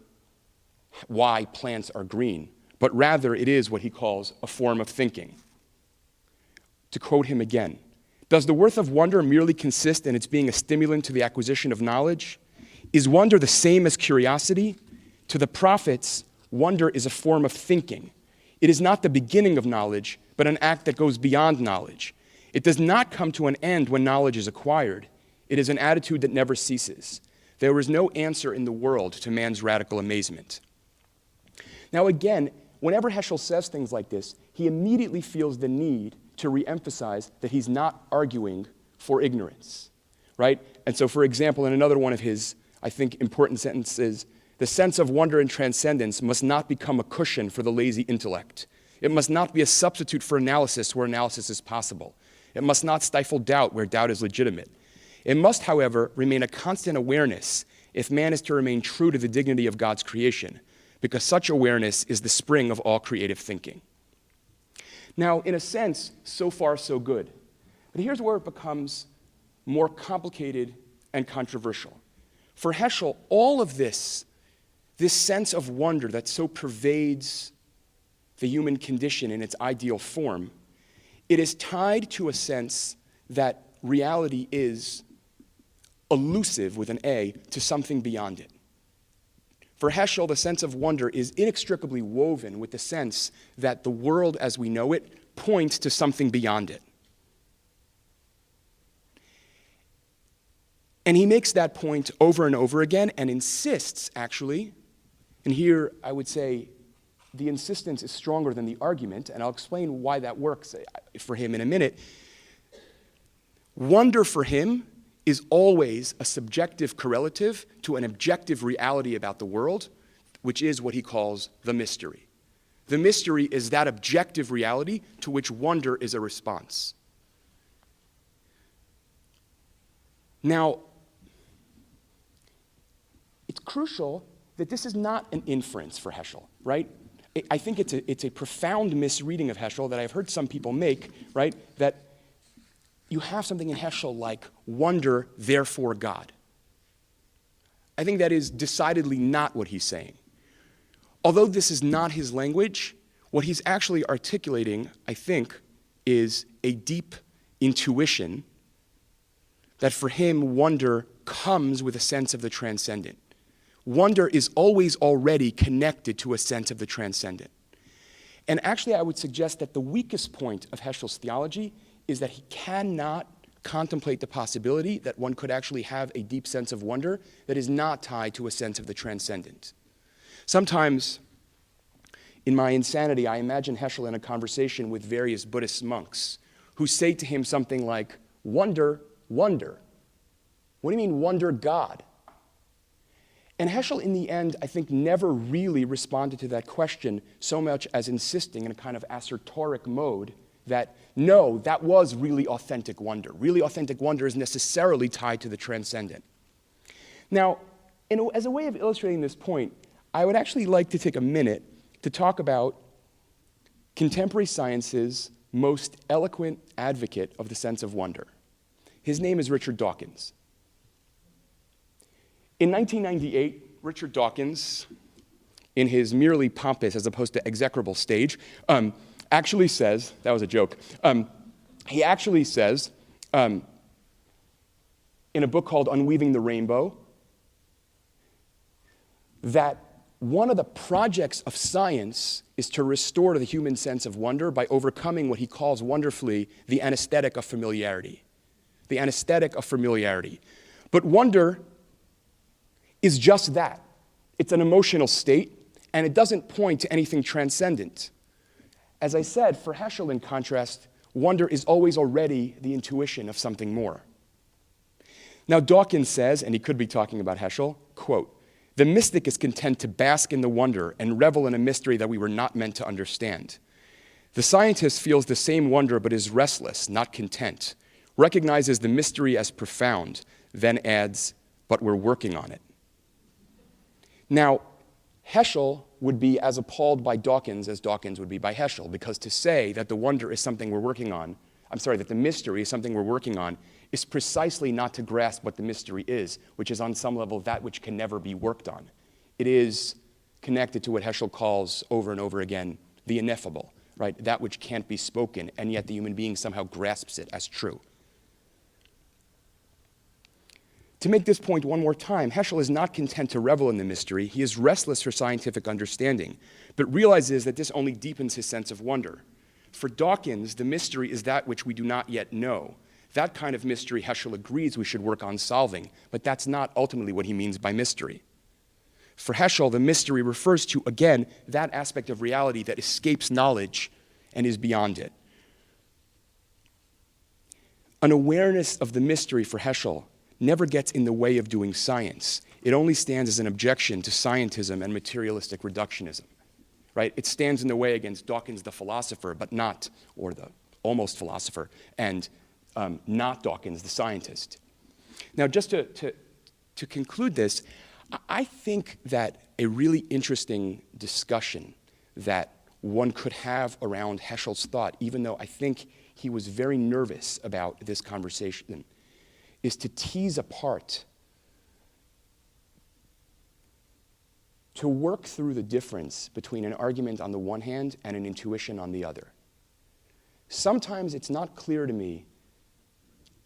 why plants are green, but rather it is what he calls a form of thinking. To quote him again, does the worth of wonder merely consist in its being a stimulant to the acquisition of knowledge? Is wonder the same as curiosity? To the prophets, wonder is a form of thinking. It is not the beginning of knowledge, but an act that goes beyond knowledge. It does not come to an end when knowledge is acquired. It is an attitude that never ceases. There is no answer in the world to man's radical amazement. Now again, whenever Heschel says things like this, he immediately feels the need to reemphasize that he's not arguing for ignorance, right? And so, for example, in another one of his, I think, important sentences, the sense of wonder and transcendence must not become a cushion for the lazy intellect. It must not be a substitute for analysis where analysis is possible. It must not stifle doubt where doubt is legitimate. It must, however, remain a constant awareness if man is to remain true to the dignity of God's creation, because such awareness is the spring of all creative thinking. Now, in a sense, so far so good. But here's where it becomes more complicated and controversial. For Heschel, all of this sense of wonder that so pervades the human condition in its ideal form, it is tied to a sense that reality is elusive, with an A, to something beyond it. For Heschel, the sense of wonder is inextricably woven with the sense that the world as we know it points to something beyond it. And he makes that point over and over again and insists, actually, and here I would say the insistence is stronger than the argument, and I'll explain why that works for him in a minute. Wonder for him is always a subjective correlative to an objective reality about the world, which is what he calls the mystery. The mystery is that objective reality to which wonder is a response. Now, it's crucial that this is not an inference for Heschel, right? I think it's a profound misreading of Heschel that I've heard some people make, right? That you have something in Heschel like wonder, therefore God. I think that is decidedly not what he's saying. Although this is not his language, what he's actually articulating, I think, is a deep intuition that for him, wonder comes with a sense of the transcendent. Wonder is always already connected to a sense of the transcendent. And actually, I would suggest that the weakest point of Heschel's theology is that he cannot contemplate the possibility that one could actually have a deep sense of wonder that is not tied to a sense of the transcendent. Sometimes, in my insanity, I imagine Heschel in a conversation with various Buddhist monks who say to him something like, wonder, wonder. What do you mean, wonder God? And Heschel, in the end, I think never really responded to that question so much as insisting in a kind of assertoric mode that, no, that was really authentic wonder. Really authentic wonder is necessarily tied to the transcendent. Now, as a way of illustrating this point, I would actually like to take a minute to talk about contemporary science's most eloquent advocate of the sense of wonder. His name is Richard Dawkins. In 1998, Richard Dawkins, in his merely pompous as opposed to execrable stage, actually says, that was a joke, he actually says, in a book called Unweaving the Rainbow, that one of the projects of science is to restore the human sense of wonder by overcoming what he calls wonderfully the anesthetic of familiarity. The anesthetic of familiarity. But wonder is just that. It's an emotional state, and it doesn't point to anything transcendent. As I said, for Heschel, in contrast, wonder is always already the intuition of something more. Now, Dawkins says, and he could be talking about Heschel, quote, "The mystic is content to bask in the wonder and revel in a mystery that we were not meant to understand. The scientist feels the same wonder but is restless, not content, recognizes the mystery as profound, then adds, but we're working on it." Now, Heschel would be as appalled by Dawkins as Dawkins would be by Heschel, because to say that the wonder is something we're working on, that the mystery is something we're working on, is precisely not to grasp what the mystery is, which is on some level that which can never be worked on. It is connected to what Heschel calls over and over again the ineffable, right? That which can't be spoken, and yet the human being somehow grasps it as true. To make this point one more time, Heschel is not content to revel in the mystery. He is restless for scientific understanding, but realizes that this only deepens his sense of wonder. For Dawkins, the mystery is that which we do not yet know. That kind of mystery Heschel agrees we should work on solving, but that's not ultimately what he means by mystery. For Heschel, the mystery refers to, again, that aspect of reality that escapes knowledge and is beyond it. An awareness of the mystery for Heschel never gets in the way of doing science. It only stands as an objection to scientism and materialistic reductionism, right? It stands in the way against Dawkins the philosopher, but not, or the almost philosopher, and not Dawkins the scientist. Now, just to conclude this, I think that a really interesting discussion that one could have around Heschel's thought, even though I think he was very nervous about this conversation, is to tease apart, to work through the difference between an argument on the one hand and an intuition on the other. Sometimes it's not clear to me,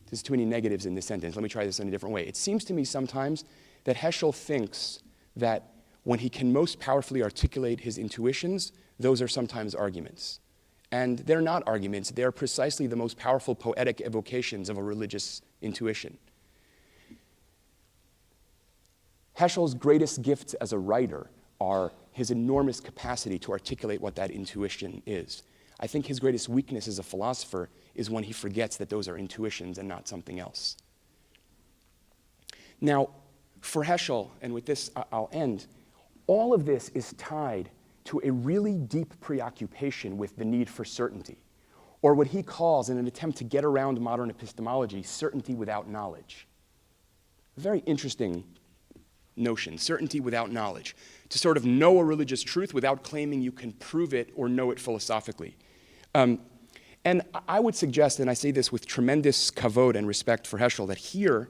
there's too many negatives in this sentence, let me try this in a different way. It seems to me sometimes that Heschel thinks that when he can most powerfully articulate his intuitions, those are sometimes arguments. And they're not arguments, they're precisely the most powerful poetic evocations of a religious intuition. Heschel's greatest gifts as a writer are his enormous capacity to articulate what that intuition is. I think his greatest weakness as a philosopher is when he forgets that those are intuitions and not something else. Now, for Heschel, and with this I'll end, all of this is tied to a really deep preoccupation with the need for certainty, or what he calls, in an attempt to get around modern epistemology, certainty without knowledge. A very interesting notion, certainty without knowledge, to sort of know a religious truth without claiming you can prove it or know it philosophically. And I would suggest, and I say this with tremendous kavod and respect for Heschel, that here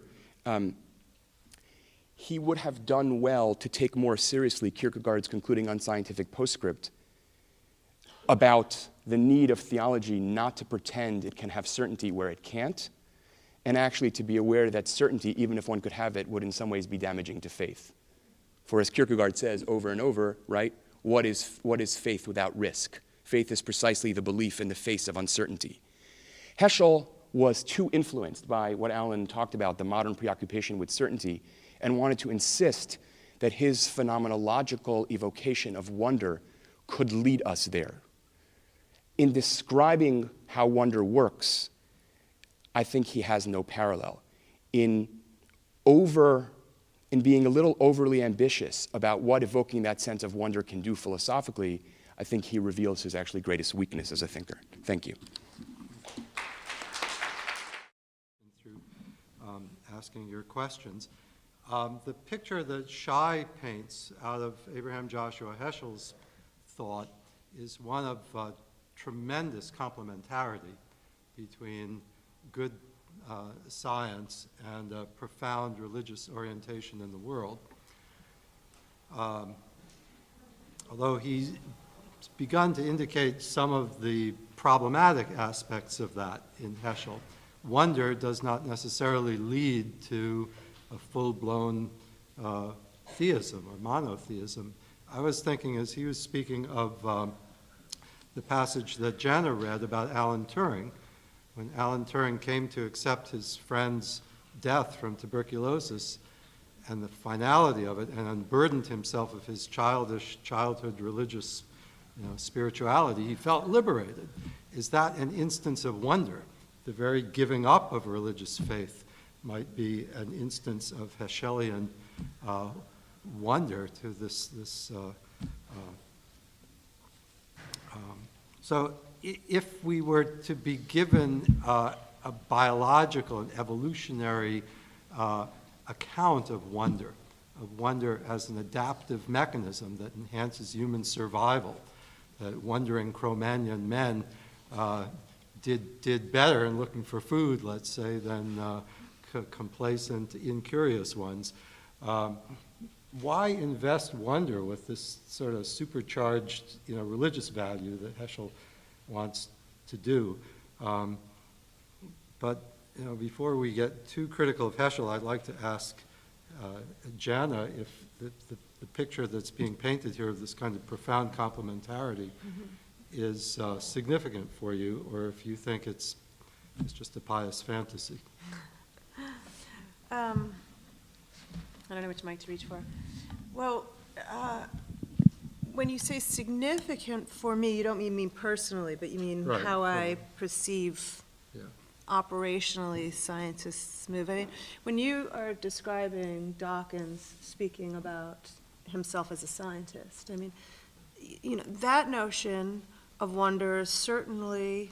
he would have done well to take more seriously Kierkegaard's concluding unscientific postscript about the need of theology not to pretend it can have certainty where it can't, and actually to be aware that certainty, even if one could have it, would in some ways be damaging to faith. For as Kierkegaard says over and over, right, what is faith without risk? Faith is precisely the belief in the face of uncertainty. Heschel was too influenced by what Alan talked about, the modern preoccupation with certainty, and wanted to insist that his phenomenological evocation of wonder could lead us there. In describing how wonder works, I think he has no parallel. In being a little overly ambitious about what evoking that sense of wonder can do philosophically, I think he reveals his actually greatest weakness as a thinker. Thank you. Through asking your questions. The picture that Schei paints out of Abraham Joshua Heschel's thought is one of tremendous complementarity between good science and a profound religious orientation in the world. Although he's begun to indicate some of the problematic aspects of that in Heschel, wonder does not necessarily lead to a full-blown theism or monotheism. I was thinking, as he was speaking of the passage that Jana read about Alan Turing, when Alan Turing came to accept his friend's death from tuberculosis and the finality of it, and unburdened himself of his childhood religious spirituality, he felt liberated. Is that an instance of wonder? The very giving up of religious faith might be an instance of Heschelian wonder to this. So if we were to be given a biological and evolutionary account of wonder as an adaptive mechanism that enhances human survival, that wandering Cro-Magnon men did better in looking for food, let's say, than complacent, incurious ones. Why invest wonder with this sort of supercharged, religious value that Heschel wants to do? But before we get too critical of Heschel, I'd like to ask Jana if the picture that's being painted here of this kind of profound complementarity is significant for you, or if you think it's just a pious fantasy. I don't know which mic to reach for. Well, when you say significant for me, you don't mean me personally, but you mean Right, how I right. perceive Yeah. operationally scientists move. I mean, when you are describing Dawkins speaking about himself as a scientist, I mean, that notion of wonder certainly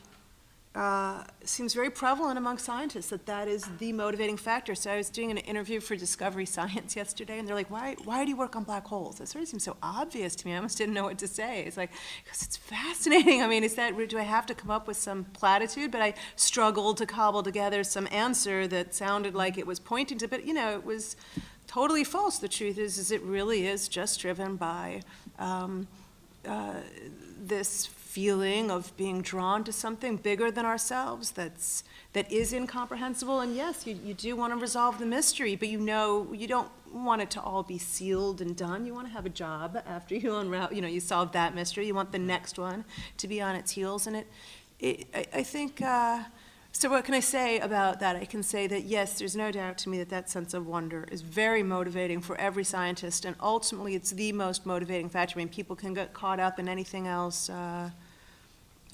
seems very prevalent among scientists, that is the motivating factor. So I was doing an interview for Discovery Science yesterday, and they're like, why do you work on black holes? That sort of seems so obvious to me. I almost didn't know what to say. It's like, because it's fascinating. I mean, do I have to come up with some platitude? But I struggled to cobble together some answer that sounded like it was pointing to, but it was totally false. The truth is it really is just driven by this feeling of being drawn to something bigger than ourselves that is incomprehensible. And yes, you do want to resolve the mystery, but you don't want it to all be sealed and done. You want to have a job after you unravel, you solve that mystery. You want the next one to be on its heels. And I think So what can I say about that? I can say that, yes, there's no doubt to me that that sense of wonder is very motivating for every scientist, and ultimately it's the most motivating factor. I mean, people can get caught up in anything else,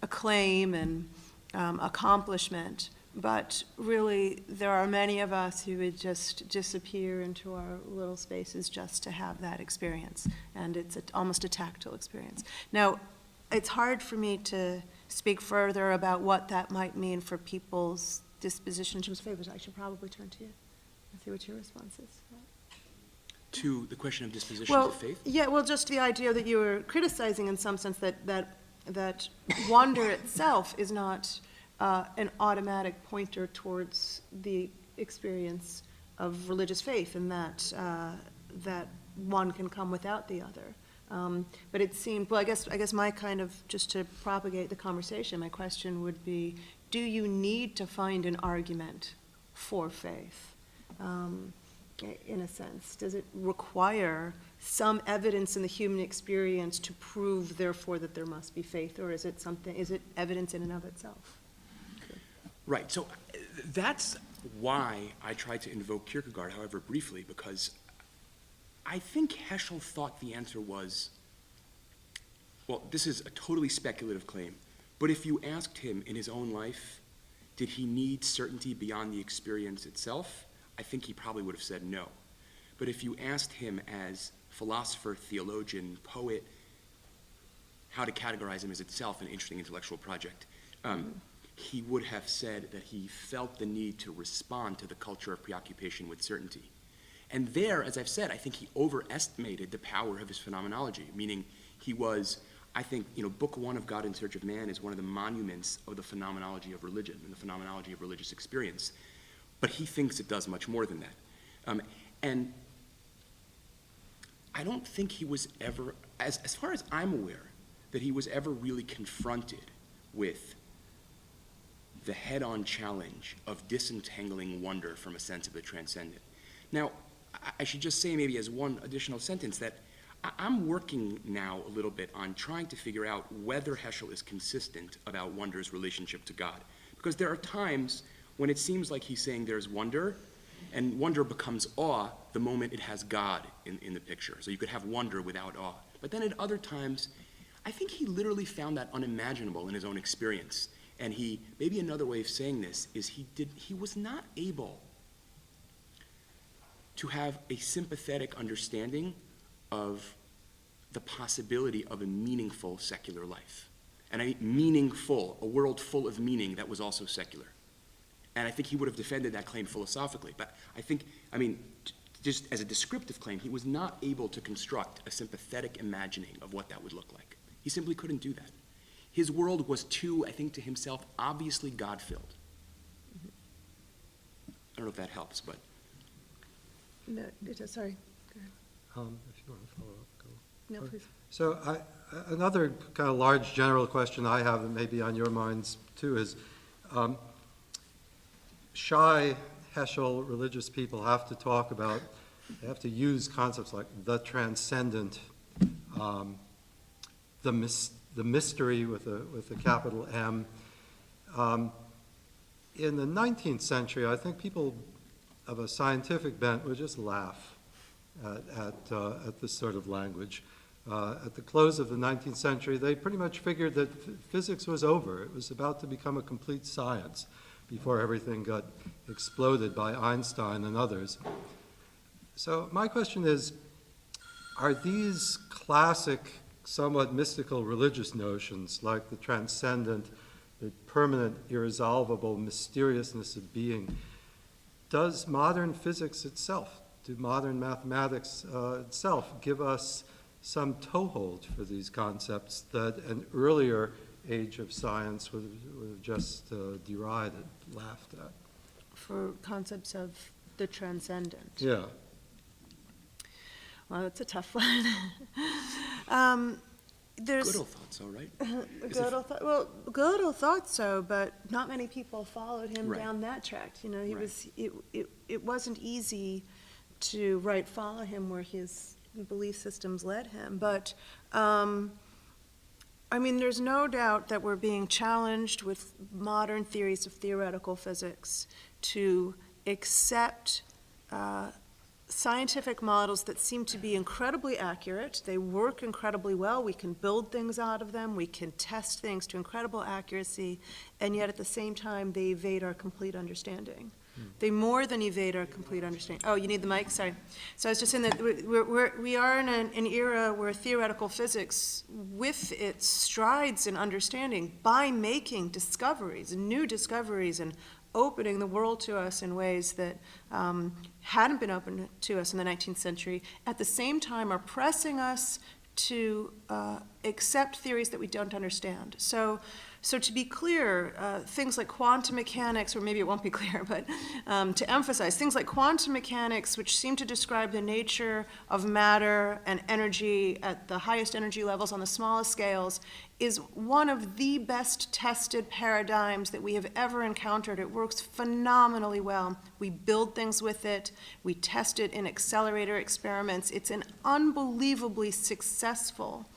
acclaim and accomplishment, but really there are many of us who would just disappear into our little spaces just to have that experience, and it's almost a tactile experience. Now, it's hard for me to speak further about what that might mean for people's disposition in terms of faith, but I should probably turn to you and see what your response is. To the question of disposition Well, to faith? yeah, well, just the idea that you were criticizing in some sense that wonder itself is not an automatic pointer towards the experience of religious faith, and that one can come without the other. But it seemed, well, I guess my kind of, just to propagate the conversation, my question would be, do you need to find an argument for faith, in a sense? Does it require some evidence in the human experience to prove, therefore, that there must be faith, or is it evidence in and of itself? Right, so that's why I tried to invoke Kierkegaard, however briefly, because I think Heschel thought the answer was, well, this is a totally speculative claim, but if you asked him in his own life, did he need certainty beyond the experience itself, I think he probably would have said no. But if you asked him as philosopher, theologian, poet, how to categorize him as itself an interesting intellectual project, he would have said that he felt the need to respond to the culture of preoccupation with certainty. And there, as I've said, I think he overestimated the power of his phenomenology, meaning he was, I think, Book One of God in Search of Man is one of the monuments of the phenomenology of religion and the phenomenology of religious experience. But he thinks it does much more than that. And I don't think he was ever, as far as I'm aware, that he was ever really confronted with the head-on challenge of disentangling wonder from a sense of the transcendent. Now, I should just say maybe as one additional sentence that I'm working now a little bit on trying to figure out whether Heschel is consistent about wonder's relationship to God. Because there are times when it seems like he's saying there's wonder, and wonder becomes awe the moment it has God in the picture. So you could have wonder without awe. But then at other times, I think he literally found that unimaginable in his own experience. And maybe another way of saying this is he was not able to have a sympathetic understanding of the possibility of a meaningful secular life. And I mean meaningful, a world full of meaning that was also secular. And I think he would have defended that claim philosophically. But just as a descriptive claim, he was not able to construct a sympathetic imagining of what that would look like. He simply couldn't do that. His world was too, I think to himself, obviously God-filled. I don't know if that helps, but. No, sorry. Go ahead. If you want to follow up, go. No, please. So another kind of large general question I have that may be on your minds too is, shy Heschel religious people have to talk about, they have to use concepts like the transcendent, the mystery with a capital M. In the 19th century, I think people of a scientific bent would just laugh at this sort of language. At the close of the 19th century, they pretty much figured that physics was over. It was about to become a complete science before everything got exploded by Einstein and others. So my question is, are these classic, somewhat mystical religious notions, like the transcendent, the permanent, irresolvable mysteriousness of being, does modern physics itself, do modern mathematics itself give us some toehold for these concepts that an earlier age of science would have just derided, laughed at? For concepts of the transcendent. Yeah. Well, that's a tough one. Gödel thought so, right? Gödel thought so, but not many people followed him Right. down that track. He Right. was. It wasn't easy to follow him where his belief systems led him. But I mean, there's no doubt that we're being challenged with modern theories of theoretical physics to accept scientific models that seem to be incredibly accurate. They work incredibly well. We can build things out of them. We can test things to incredible accuracy, and yet at the same time, they evade our complete understanding. They more than evade our complete understanding. Oh, you need the mic? Sorry. So I was just saying that we are in an era where theoretical physics, with its strides in understanding, by making discoveries, new discoveries, and opening the world to us in ways that hadn't been open to us in the 19th century, at the same time are pressing us to accept theories that we don't understand. So to be clear, things like quantum mechanics, or maybe it won't be clear, but to emphasize, things like quantum mechanics, which seem to describe the nature of matter and energy at the highest energy levels on the smallest scales, is one of the best tested paradigms that we have ever encountered. It works phenomenally well. We build things with it. We test it in accelerator experiments. It's an unbelievably successful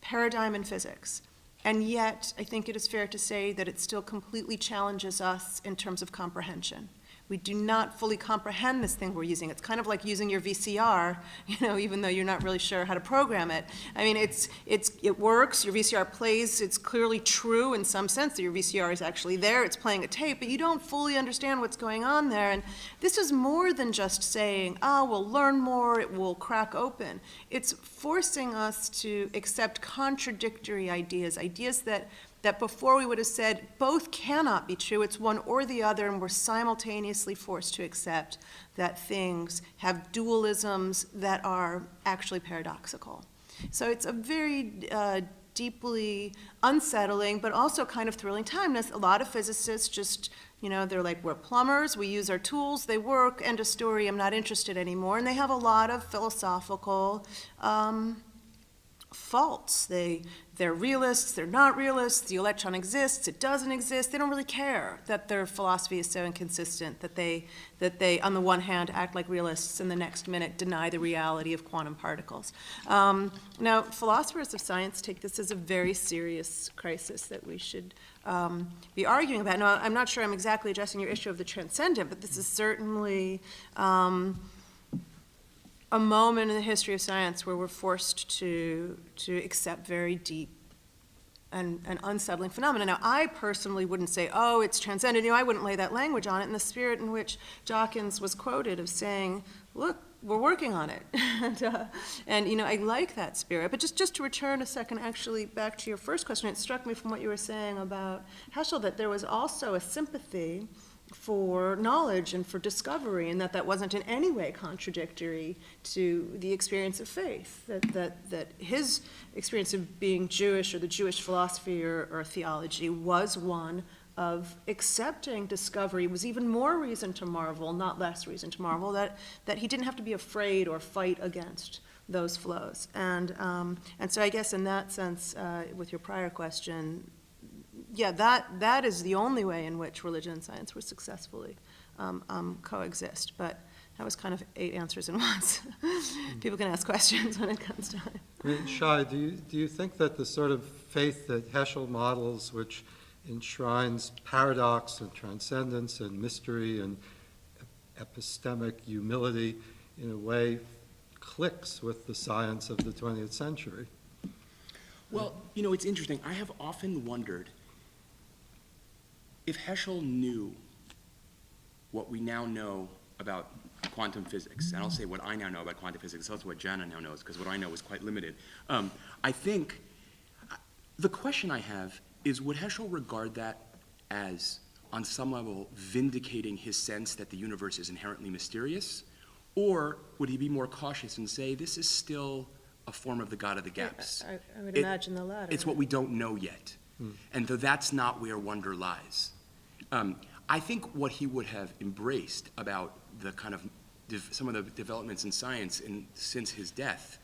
paradigm in physics. And yet, I think it is fair to say that it still completely challenges us in terms of comprehension. We do not fully comprehend this thing we're using. It's kind of like using your VCR, even though you're not really sure how to program it. I mean, it works, your VCR plays, it's clearly true in some sense that your VCR is actually there, it's playing a tape, but you don't fully understand what's going on there. And this is more than just saying, we'll learn more, it will crack open. It's forcing us to accept contradictory ideas that before we would have said both cannot be true, it's one or the other, and we're simultaneously forced to accept that things have dualisms that are actually paradoxical. So it's a very deeply unsettling, but also kind of thrilling time. A lot of physicists just, they're like, we're plumbers, we use our tools, they work, end of story, I'm not interested anymore. And they have a lot of philosophical faults. They're realists, they're not realists, the electron exists, it doesn't exist. They don't really care that their philosophy is so inconsistent that they, on the one hand, act like realists and the next minute deny the reality of quantum particles. Now, philosophers of science take this as a very serious crisis that we should be arguing about. Now, I'm not sure I'm exactly addressing your issue of the transcendent, but this is certainly a moment in the history of science where we're forced to accept very deep and unsettling phenomena. Now, I personally wouldn't say, it's transcendent. I wouldn't lay that language on it in the spirit in which Dawkins was quoted of saying, look, we're working on it. and I like that spirit. But just to return a second, actually, back to your first question, it struck me from what you were saying about Heschel that there was also a sympathy for knowledge and for discovery, and that wasn't in any way contradictory to the experience of faith, that his experience of being Jewish, or the Jewish philosophy or theology, was one of accepting discovery. Was even more reason to marvel, not less reason to marvel, that he didn't have to be afraid or fight against those flows. And so I guess in that sense, with your prior question, yeah, that is the only way in which religion and science will successfully coexist. But that was kind of 8 answers in once. People can ask questions when it comes time. I mean, Shai, do you think that the sort of faith that Heschel models, which enshrines paradox and transcendence and mystery and epistemic humility, in a way clicks with the science of the 20th century? Well, it's interesting. I have often wondered if Heschel knew what we now know about quantum physics, and I'll say what I now know about quantum physics, that's what Jana now knows, because what I know is quite limited. I think the question I have is, would Heschel regard that as, on some level, vindicating his sense that the universe is inherently mysterious? Or would he be more cautious and say, this is still a form of the God of the gaps? I would imagine the latter. It's what we don't know yet. And though that's not where wonder lies. I think what he would have embraced about the kind of some of the developments in science since his death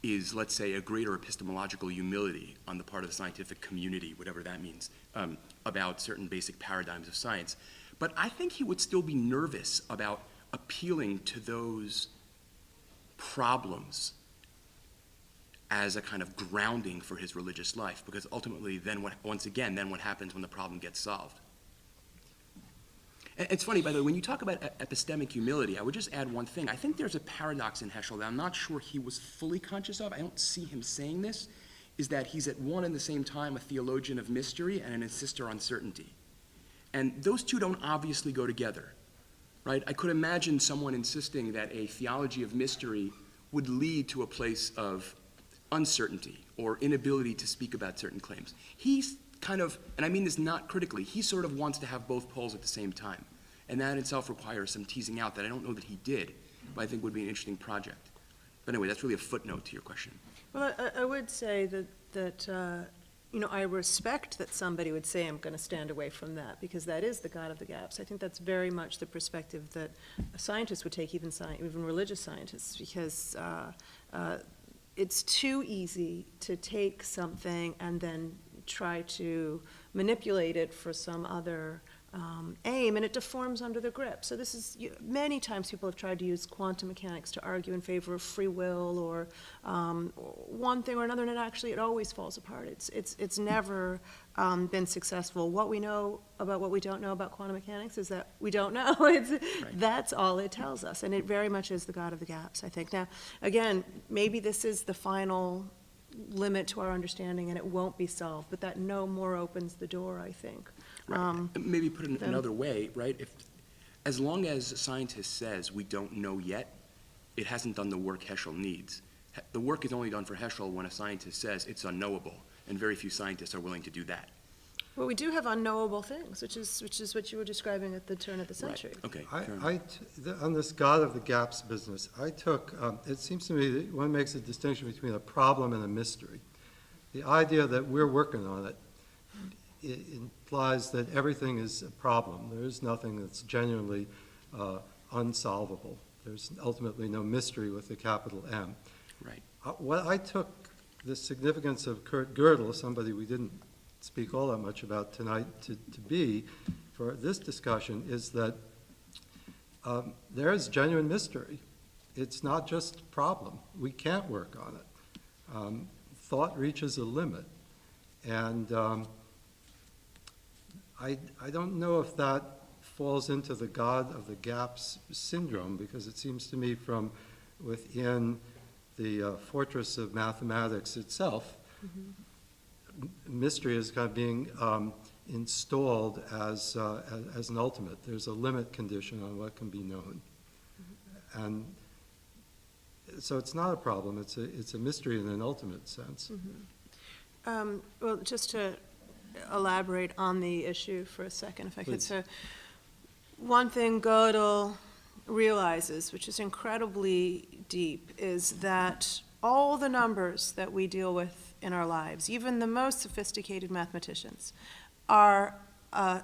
is, let's say, a greater epistemological humility on the part of the scientific community, whatever that means, about certain basic paradigms of science. But I think he would still be nervous about appealing to those problems as a kind of grounding for his religious life, because ultimately then once again what happens when the problem gets solved. And it's funny, by the way, when you talk about epistemic humility, I would just add one thing. I think there's a paradox in Heschel that I'm not sure he was fully conscious of. I don't see him saying this, is that he's at one and the same time a theologian of mystery and an insister on certainty. And those two don't obviously go together, right? I could imagine someone insisting that a theology of mystery would lead to a place of uncertainty or inability to speak about certain claims. He's kind of, and I mean this not critically, he sort of wants to have both poles at the same time. And that itself requires some teasing out that I don't know that he did, but I think would be an interesting project. But anyway, that's really a footnote to your question. Well, I would say that I respect that somebody would say, I'm going to stand away from that, because that is the God of the gaps. I think that's very much the perspective that scientists would take, even religious scientists, because it's too easy to take something and then try to manipulate it for some other aim, and it deforms under the grip. So this is, many times people have tried to use quantum mechanics to argue in favor of free will or one thing or another, and it always falls apart. It's never been successful. What we know about what we don't know about quantum mechanics is that we don't know. That's all it tells us, and it very much is the God of the gaps, I think. Now, again, maybe this is the final limit to our understanding and it won't be solved, but that no more opens the door, I think. Right. Maybe put it another way, right? As long as a scientist says we don't know yet, it hasn't done the work Heschel needs. The work is only done for Heschel when a scientist says it's unknowable, and very few scientists are willing to do that. Well, we do have unknowable things, which is what you were describing at the turn of the century. Right. Okay. On this God of the gaps business, I took, it seems to me that one makes a distinction between a problem and a mystery. The idea that we're working on it, it implies that everything is a problem. There is nothing that's genuinely unsolvable. There's ultimately no mystery with the capital M. Right. What I took the significance of Kurt Gödel, somebody we didn't speak all that much about tonight, to be for this discussion, is that there is genuine mystery. It's not just a problem. We can't work on it. Thought reaches a limit. And I don't know if that falls into the God of the gaps syndrome, because it seems to me from within the fortress of mathematics itself, mystery is kind of being installed as an ultimate. There's a limit condition on what can be known. And so it's not a problem. It's a mystery in an ultimate sense. Well, just to elaborate on the issue for a second, if I could. So one thing Gödel realizes, which is incredibly deep, is that all the numbers that we deal with in our lives, even the most sophisticated mathematicians, are a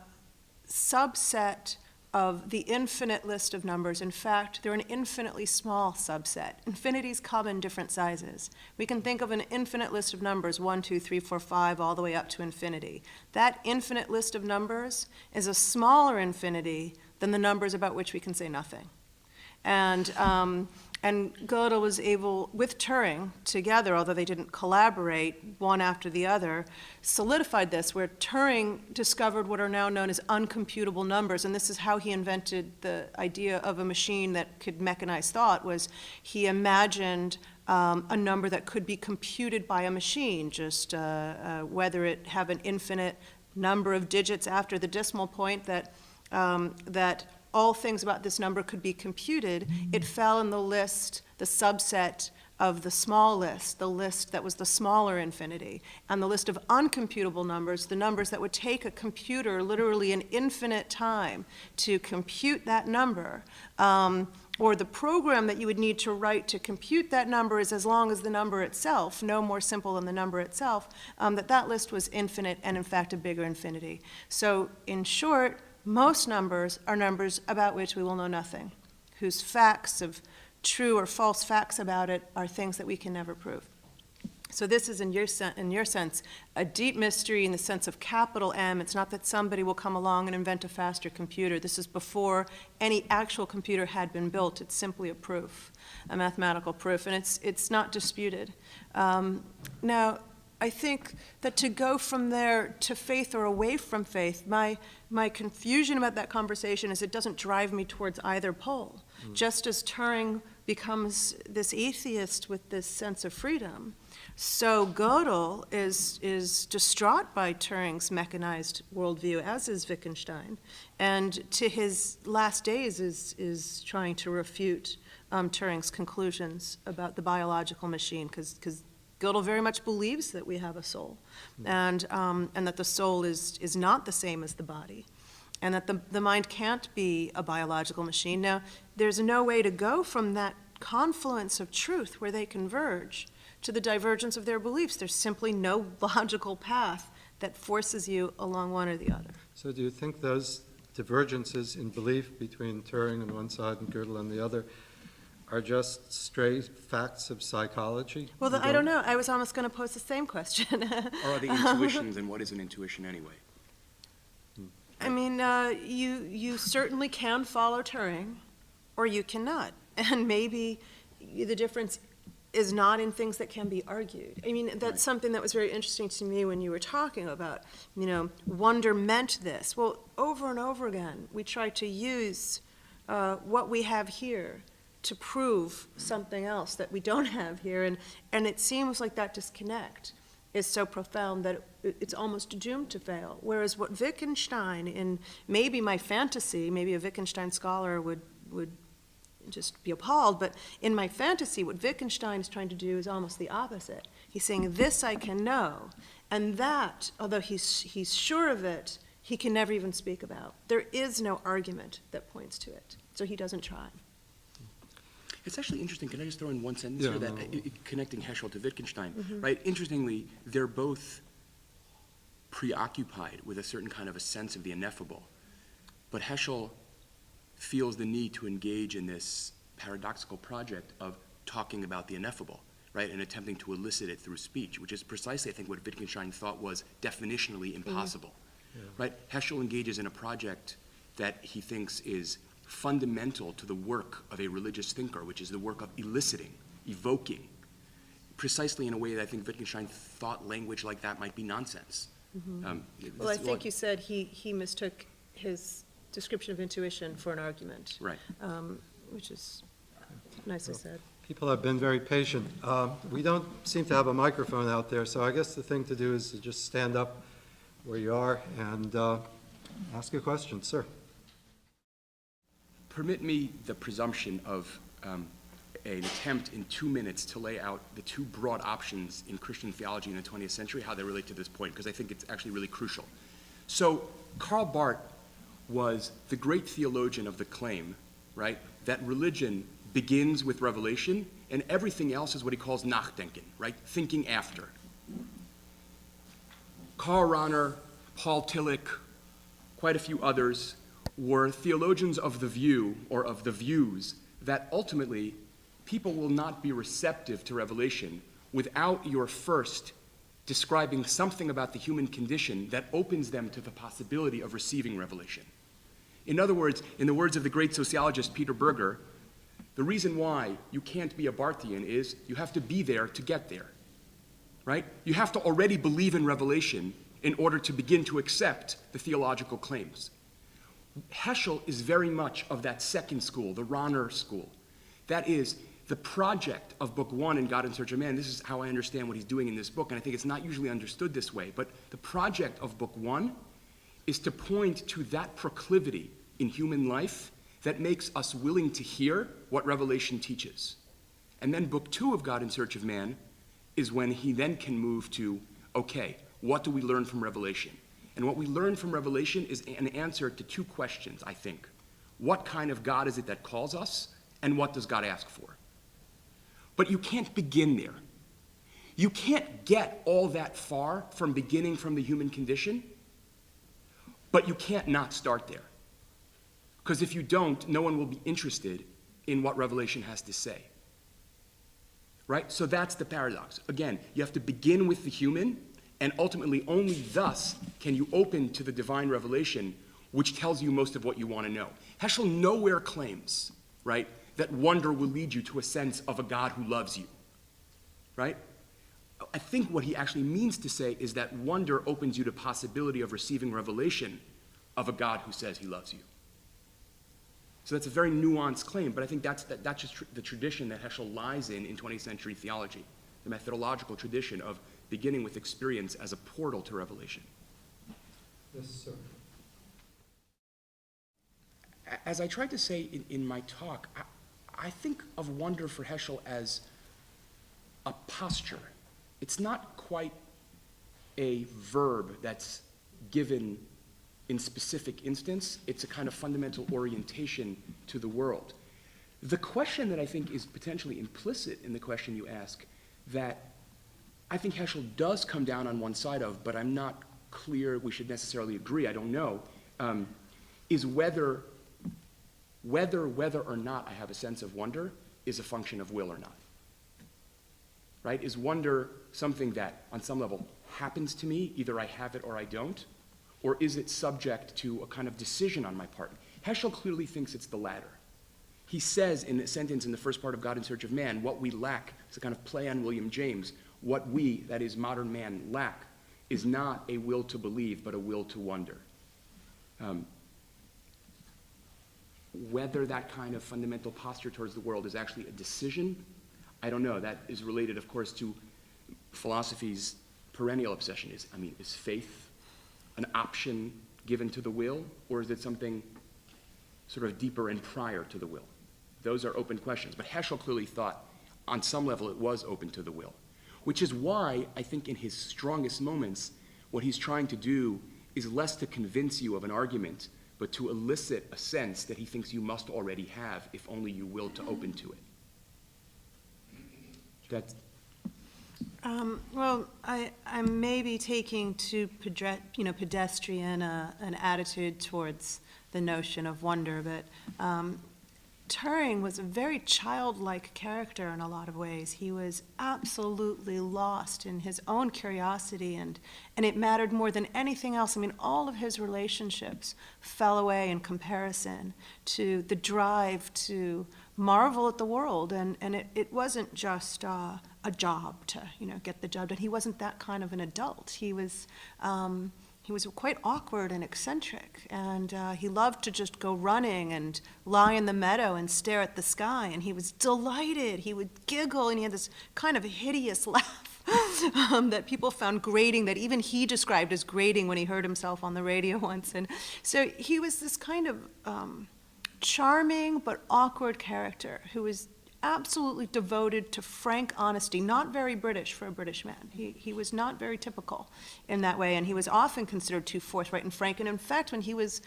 subset of the infinite list of numbers. In fact, they're an infinitely small subset. Infinities come in different sizes. We can think of an infinite list of numbers, 1, 2, 3, 4, 5, all the way up to infinity. That infinite list of numbers is a smaller infinity than the numbers about which we can say nothing. And Gödel was able, with Turing together, although they didn't collaborate one after the other, solidified this, where Turing discovered what are now known as uncomputable numbers, and this is how he invented the idea of a machine that could mechanize thought. Was he imagined a number that could be computed by a machine, just whether it have an infinite number of digits after the decimal point, that all things about this number could be computed. It fell in the list, the subset of the small list, the list that was the smaller infinity. And the list of uncomputable numbers, the numbers that would take a computer literally an infinite time to compute that number, or the program that you would need to write to compute that number is as long as the number itself, no more simple than the number itself, that list was infinite and in fact a bigger infinity. So in short, most numbers are numbers about which we will know nothing, whose facts of true or false facts about it are things that we can never prove. So this is, in your sense, a deep mystery in the sense of capital M. It's not that somebody will come along and invent a faster computer. This is before any actual computer had been built. It's simply a proof, a mathematical proof, and it's not disputed. Now, I think that to go from there to faith or away from faith, my confusion about that conversation is it doesn't drive me towards either pole. Just as Turing becomes this atheist with this sense of freedom, so Gödel is distraught by Turing's mechanized worldview, as is Wittgenstein, and to his last days is trying to refute Turing's conclusions about the biological machine, because Gödel very much believes that we have a soul, and that the soul is not the same as the body, and that the mind can't be a biological machine. Now, there's no way to go from that confluence of truth where they converge to the divergence of their beliefs. There's simply no logical path that forces you along one or the other. So do you think those divergences in belief between Turing on one side and Gödel on the other are just stray facts of psychology? Well, I don't know. I was almost going to pose the same question. Or are they intuitions, and what is an intuition anyway? I mean, you certainly can follow Turing, or you cannot. And maybe the difference is not in things that can be argued. I mean, that's Right. something that was very interesting to me when you were talking about, wonder meant this. Well, over and over again, we try to use what we have here to prove something else that we don't have here, and it seems like that disconnect is so profound that it's almost doomed to fail. Whereas what Wittgenstein, in maybe my fantasy, maybe a Wittgenstein scholar would just be appalled, but in my fantasy, what Wittgenstein is trying to do is almost the opposite. He's saying, this I can know, and that, although he's sure of it, he can never even speak about. There is no argument that points to it, so he doesn't try. It's actually interesting. Can I just throw in one sentence Yeah, here that no. connecting Heschel to Wittgenstein, right? Interestingly, they're both preoccupied with a certain kind of a sense of the ineffable, but Heschel feels the need to engage in this paradoxical project of talking about the ineffable, right, and attempting to elicit it through speech, which is precisely, I think, what Wittgenstein thought was definitionally impossible, right? Heschel engages in a project that he thinks is fundamental to the work of a religious thinker, which is the work of eliciting, evoking, precisely in a way that I think Wittgenstein thought language like that might be nonsense. Well, I think you said he mistook his description of intuition for an argument. Right. Which is nicely said. People have been very patient. We don't seem to have a microphone out there, so I guess the thing to do is to just stand up where you are and ask a question. Sir. Permit me the presumption of an attempt in 2 minutes to lay out the two broad options in Christian theology in the 20th century, how they relate to this point, because I think it's actually really crucial. So Karl Barth was the great theologian of the claim, right, that religion begins with revelation and everything else is what he calls nachdenken, right, thinking after. Karl Rahner, Paul Tillich, quite a few others were theologians of the view, or of the views, that ultimately people will not be receptive to revelation without your first describing something about the human condition that opens them to the possibility of receiving revelation. In other words, in the words of the great sociologist Peter Berger, the reason why you can't be a Barthian is you have to be there to get there, right? You have to already believe in revelation in order to begin to accept the theological claims. Heschel is very much of that second school, the Rahner school. That is, the project of Book One in God in Search of Man, this is how I understand what he's doing in this book, and I think it's not usually understood this way, but the project of Book One is to point to that proclivity in human life that makes us willing to hear what Revelation teaches. And then Book Two of God in Search of Man is when he then can move to, okay, what do we learn from Revelation? And what we learn from Revelation is an answer to two questions, I think. What kind of God is it that calls us, and what does God ask for? But you can't begin there. You can't get all that far from beginning from the human condition, but you can't not start there. Because if you don't, no one will be interested in what Revelation has to say. right? So that's the paradox. Again, you have to begin with the human, and ultimately only thus can you open to the divine revelation, which tells you most of what you want to know. Heschel nowhere claims, right, that wonder will lead you to a sense of a God who loves you, right? I think what he actually means to say is that wonder opens you to possibility of receiving revelation of a God who says he loves you. So that's a very nuanced claim, but I think that's just the tradition that Heschel lies in 20th century theology, the methodological tradition of beginning with experience as a portal to revelation. Yes, sir. As I tried to say in my talk, I think of wonder for Heschel as a posture. It's not quite a verb that's given in specific instance. It's a kind of fundamental orientation to the world. The question that I think is potentially implicit in the question you ask, that I think Heschel does come down on one side of, but I'm not clear we should necessarily agree, I don't know, is whether or not I have a sense of wonder is a function of will or not. Right? Is wonder something that, on some level, happens to me, either I have it or I don't, or is it subject to a kind of decision on my part? Heschel clearly thinks it's the latter. He says in a sentence in the first part of God in Search of Man, what we lack, it's a kind of play on William James, what we, that is modern man, lack is not a will to believe, but a will to wonder. Whether that kind of fundamental posture towards the world is actually a decision, I don't know. That is related, of course, to philosophy's perennial obsession. Is faith an option given to the will, or is it something sort of deeper and prior to the will? Those are open questions. But Heschel clearly thought, on some level, it was open to the will, which is why I think in his strongest moments, what he's trying to do is less to convince you of an argument, but to elicit a sense that he thinks you must already have if only you will to open to it. That's... Well, I'm maybe taking too pedestrian an attitude towards the notion of wonder, but Turing was a very childlike character in a lot of ways. He was absolutely lost in his own curiosity, and it mattered more than anything else. I mean, all of his relationships fell away in comparison to the drive to marvel at the world, and it wasn't just a job to get the job done. He wasn't that kind of an adult. He was quite awkward and eccentric, and he loved to just go running and lie in the meadow and stare at the sky, and he was delighted. He would giggle, and he had this kind of hideous laugh that people found grating, that even he described as grating when he heard himself on the radio once. And so he was this kind of charming but awkward character who was absolutely devoted to frank honesty, not very British for a British man. He was not very typical in that way, and he was often considered too forthright and frank. And in fact, when he was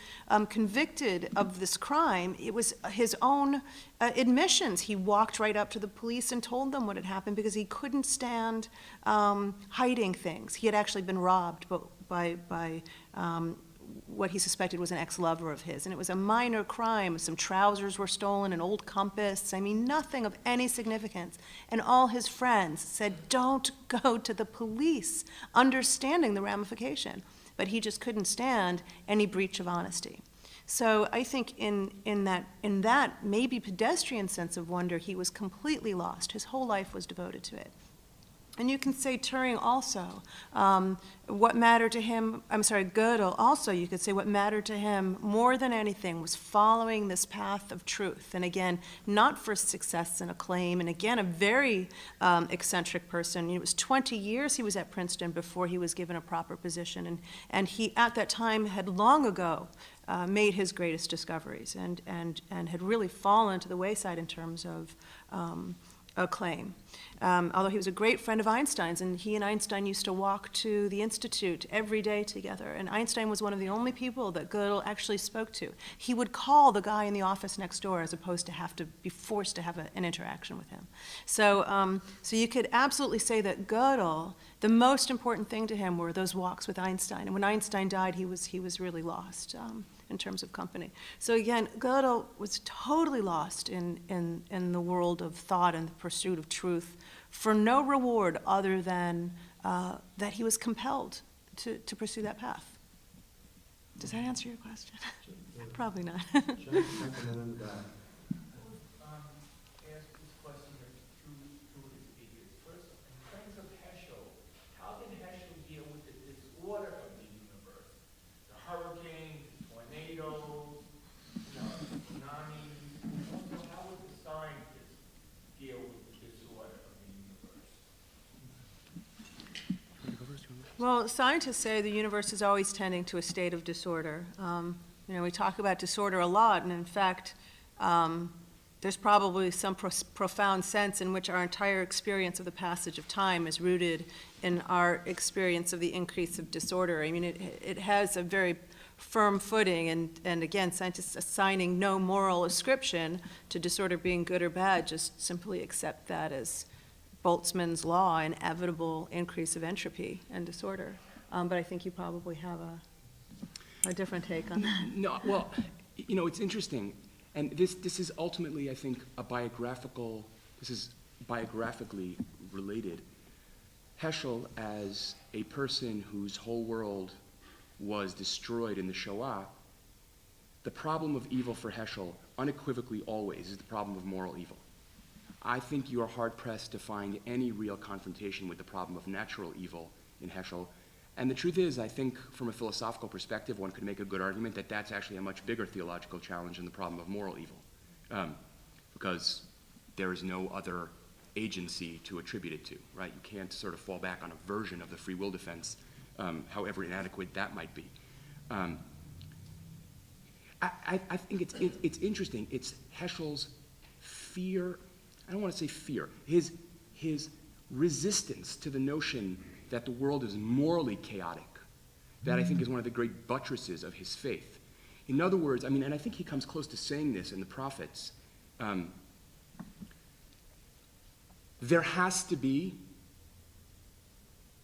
convicted of this crime, it was his own admissions. He walked right up to the police and told them what had happened because he couldn't stand hiding things. He had actually been robbed by what he suspected was an ex-lover of his. And it was a minor crime. Some trousers were stolen, an old compass. I mean, nothing of any significance. And all his friends said, don't go to the police, understanding the ramification. But he just couldn't stand any breach of honesty. So I think in that maybe pedestrian sense of wonder, he was completely lost. His whole life was devoted to it. And you can say Turing also, what mattered to him, Gödel also, you could say what mattered to him more than anything was following this path of truth. And again, not for success and acclaim, and again, a very eccentric person. It was 20 years he was at Princeton before he was given a proper position. And he, at that time, had long ago made his greatest discoveries and had really fallen to the wayside in terms of acclaim. Although he was a great friend of Einstein's, and he and Einstein used to walk to the Institute every day together, and Einstein was one of the only people that Gödel actually spoke to. He would call the guy in the office next door as opposed to have to be forced to have an interaction with him. So you could absolutely say that Gödel, the most important thing to him were those walks with Einstein, and when Einstein died, he was really lost in terms of company. So again, Gödel was totally lost in the world of thought and the pursuit of truth for no reward other than that he was compelled to pursue that path. Does that answer your question? Probably not. Ask this question of two his speakers. First, in terms of Heschel, how did Heschel deal with the disorder of the universe? The hurricanes, the tornadoes, tsunamis. Also, how would the scientists deal with the disorder of the universe? Well, scientists say the universe is always tending to a state of disorder. We talk about disorder a lot, and in fact, there's probably some profound sense in which our entire experience of the passage of time is rooted in our experience of the increase of disorder. I mean, it has a very firm footing, and again, scientists assigning no moral ascription to disorder being good or bad, just simply accept that as Boltzmann's law, inevitable increase of entropy and disorder. But I think you probably have a different take on that. No, well, it's interesting. And this is ultimately, I think, this is biographically related. Heschel, as a person whose whole world was destroyed in the Shoah, the problem of evil for Heschel, unequivocally always, is the problem of moral evil. I think you are hard-pressed to find any real confrontation with the problem of natural evil in Heschel. And the truth is, I think from a philosophical perspective, one could make a good argument that that's actually a much bigger theological challenge than the problem of moral evil, because there is no other agency to attribute it to, right? You can't sort of fall back on a version of the free will defense, however inadequate that might be. I think it's interesting. It's Heschel's fear, I don't want to say fear, his resistance to the notion that the world is morally chaotic, that I think is one of the great buttresses of his faith. In other words, and I think he comes close to saying this in the Prophets, there has to be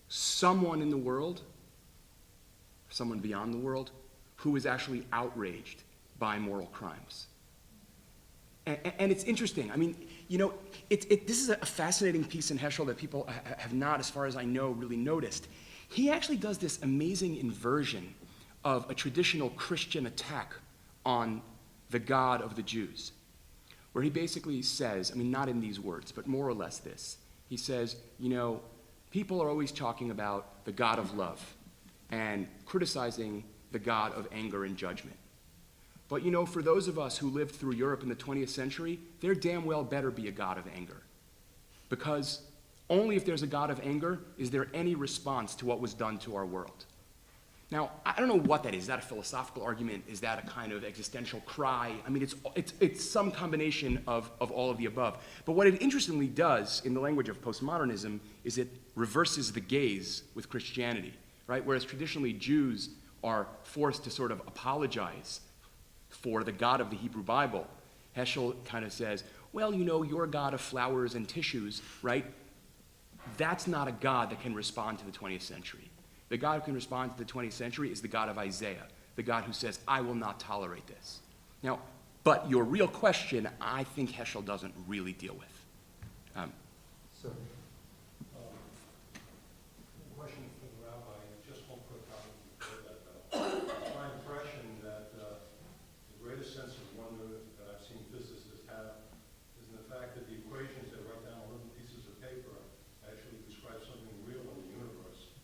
someone in the world, someone beyond the world, who is actually outraged by moral crimes. And it's interesting. This is a fascinating piece in Heschel that people have not, as far as I know, really noticed. He actually does this amazing inversion of a traditional Christian attack on the God of the Jews, where he basically says, not in these words, but more or less this. He says, people are always talking about the God of love and criticizing the God of anger and judgment. But for those of us who lived through Europe in the 20th century, there damn well better be a God of anger. Because only if there's a God of anger is there any response to what was done to our world. Now, I don't know what that is. Is that a philosophical argument? Is that a kind of existential cry? It's some combination of all of the above. But what it interestingly does in the language of postmodernism is it reverses the gaze with Christianity, right? Whereas traditionally Jews are forced to sort of apologize for the God of the Hebrew Bible, Heschel kind of says, well, your God of flowers and tissues, right? That's not a God that can respond to the 20th century. The God who can respond to the 20th century is the God of Isaiah, the God who says, I will not tolerate this. Now, but your real question, I think Heschel doesn't really deal with. Question for the rabbi, just one quick comment before that, though. It's my impression that the greatest sense of wonder that I've seen physicists have is in the fact that the equations they write down on little pieces of paper actually describe something real in the universe.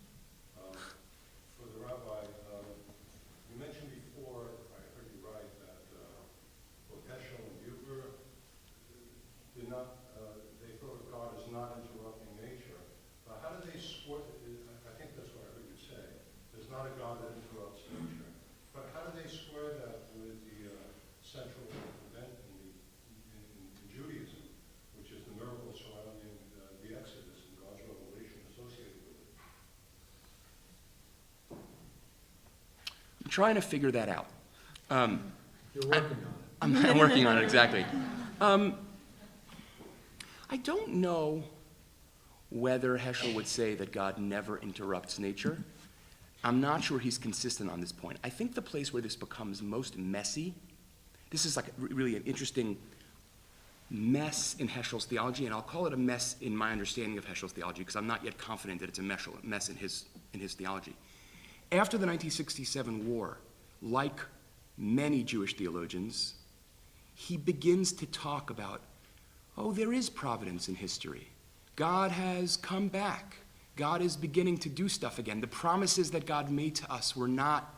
For the rabbi, you mentioned before, if I heard you right, that both Heschel and Buber did not, they thought of God as not interrupting nature. But how do they square, I think that's what I heard you say, there's not a God that interrupts nature. But how do they square that with the central event in Judaism, which is the miracle surrounding the Exodus and God's revelation associated with it? I'm trying to figure that out. You're working on it. I'm working on it, exactly. I don't know whether Heschel would say that God never interrupts nature. I'm not sure he's consistent on this point. I think the place where this becomes most messy, this is like really an interesting mess in Heschel's theology, and I'll call it a mess in my understanding of Heschel's theology because I'm not yet confident that it's a mess in his theology. After the 1967 war, like many Jewish theologians, he begins to talk about, oh, there is providence in history. God has come back. God is beginning to do stuff again. The promises that God made to us were not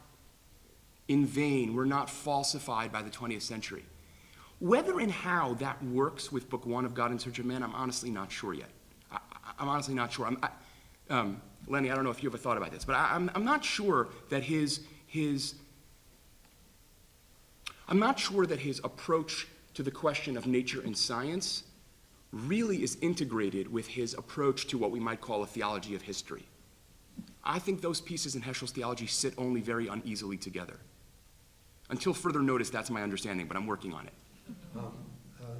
in vain, were not falsified by the 20th century. Whether and how that works with Book 1 of God in Search of Man, I'm honestly not sure yet. I'm honestly not sure. Lenny, I don't know if you have a thought about this, but I'm not sure that I'm not sure that his approach to the question of nature and science really is integrated with his approach to what we might call a theology of history. I think those pieces in Heschel's theology sit only very uneasily together. Until further notice, that's my understanding, but I'm working on it.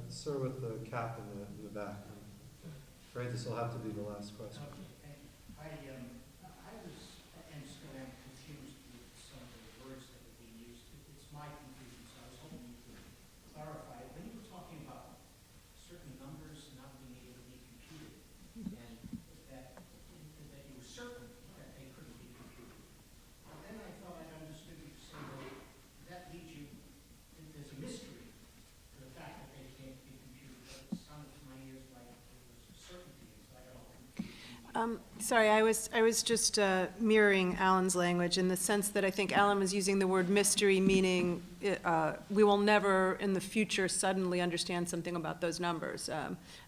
Sir with the cap in the back. I'm afraid this will have to be the last question. I was, and still am confused with some of the words that are being used. It's my confusion, so I was hoping you could clarify. When you were talking about certain numbers not being able to be computed, and that you were certain that they couldn't be computed, then I thought I understood you to say that leads you, there's a mystery to the fact that they can't be computed, but it sounded to my ears like there was a certainty, so I got all confused. Sorry, I was just mirroring Alan's language in the sense that I think Alan was using the word mystery, meaning we will never in the future suddenly understand something about those numbers.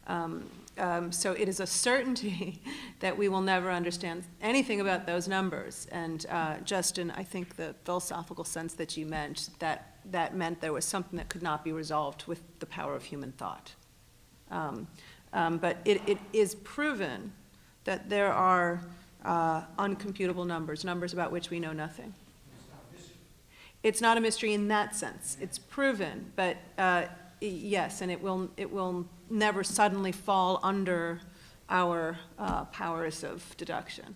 So it is a certainty that we will never understand anything about those numbers. And just in, I think, the philosophical sense that you meant, that meant there was something that could not be resolved with the power of human thought. But it is proven that there are uncomputable numbers about which we know nothing. It's not a mystery in that sense. It's proven, but yes, and it will never suddenly fall under our powers of deduction.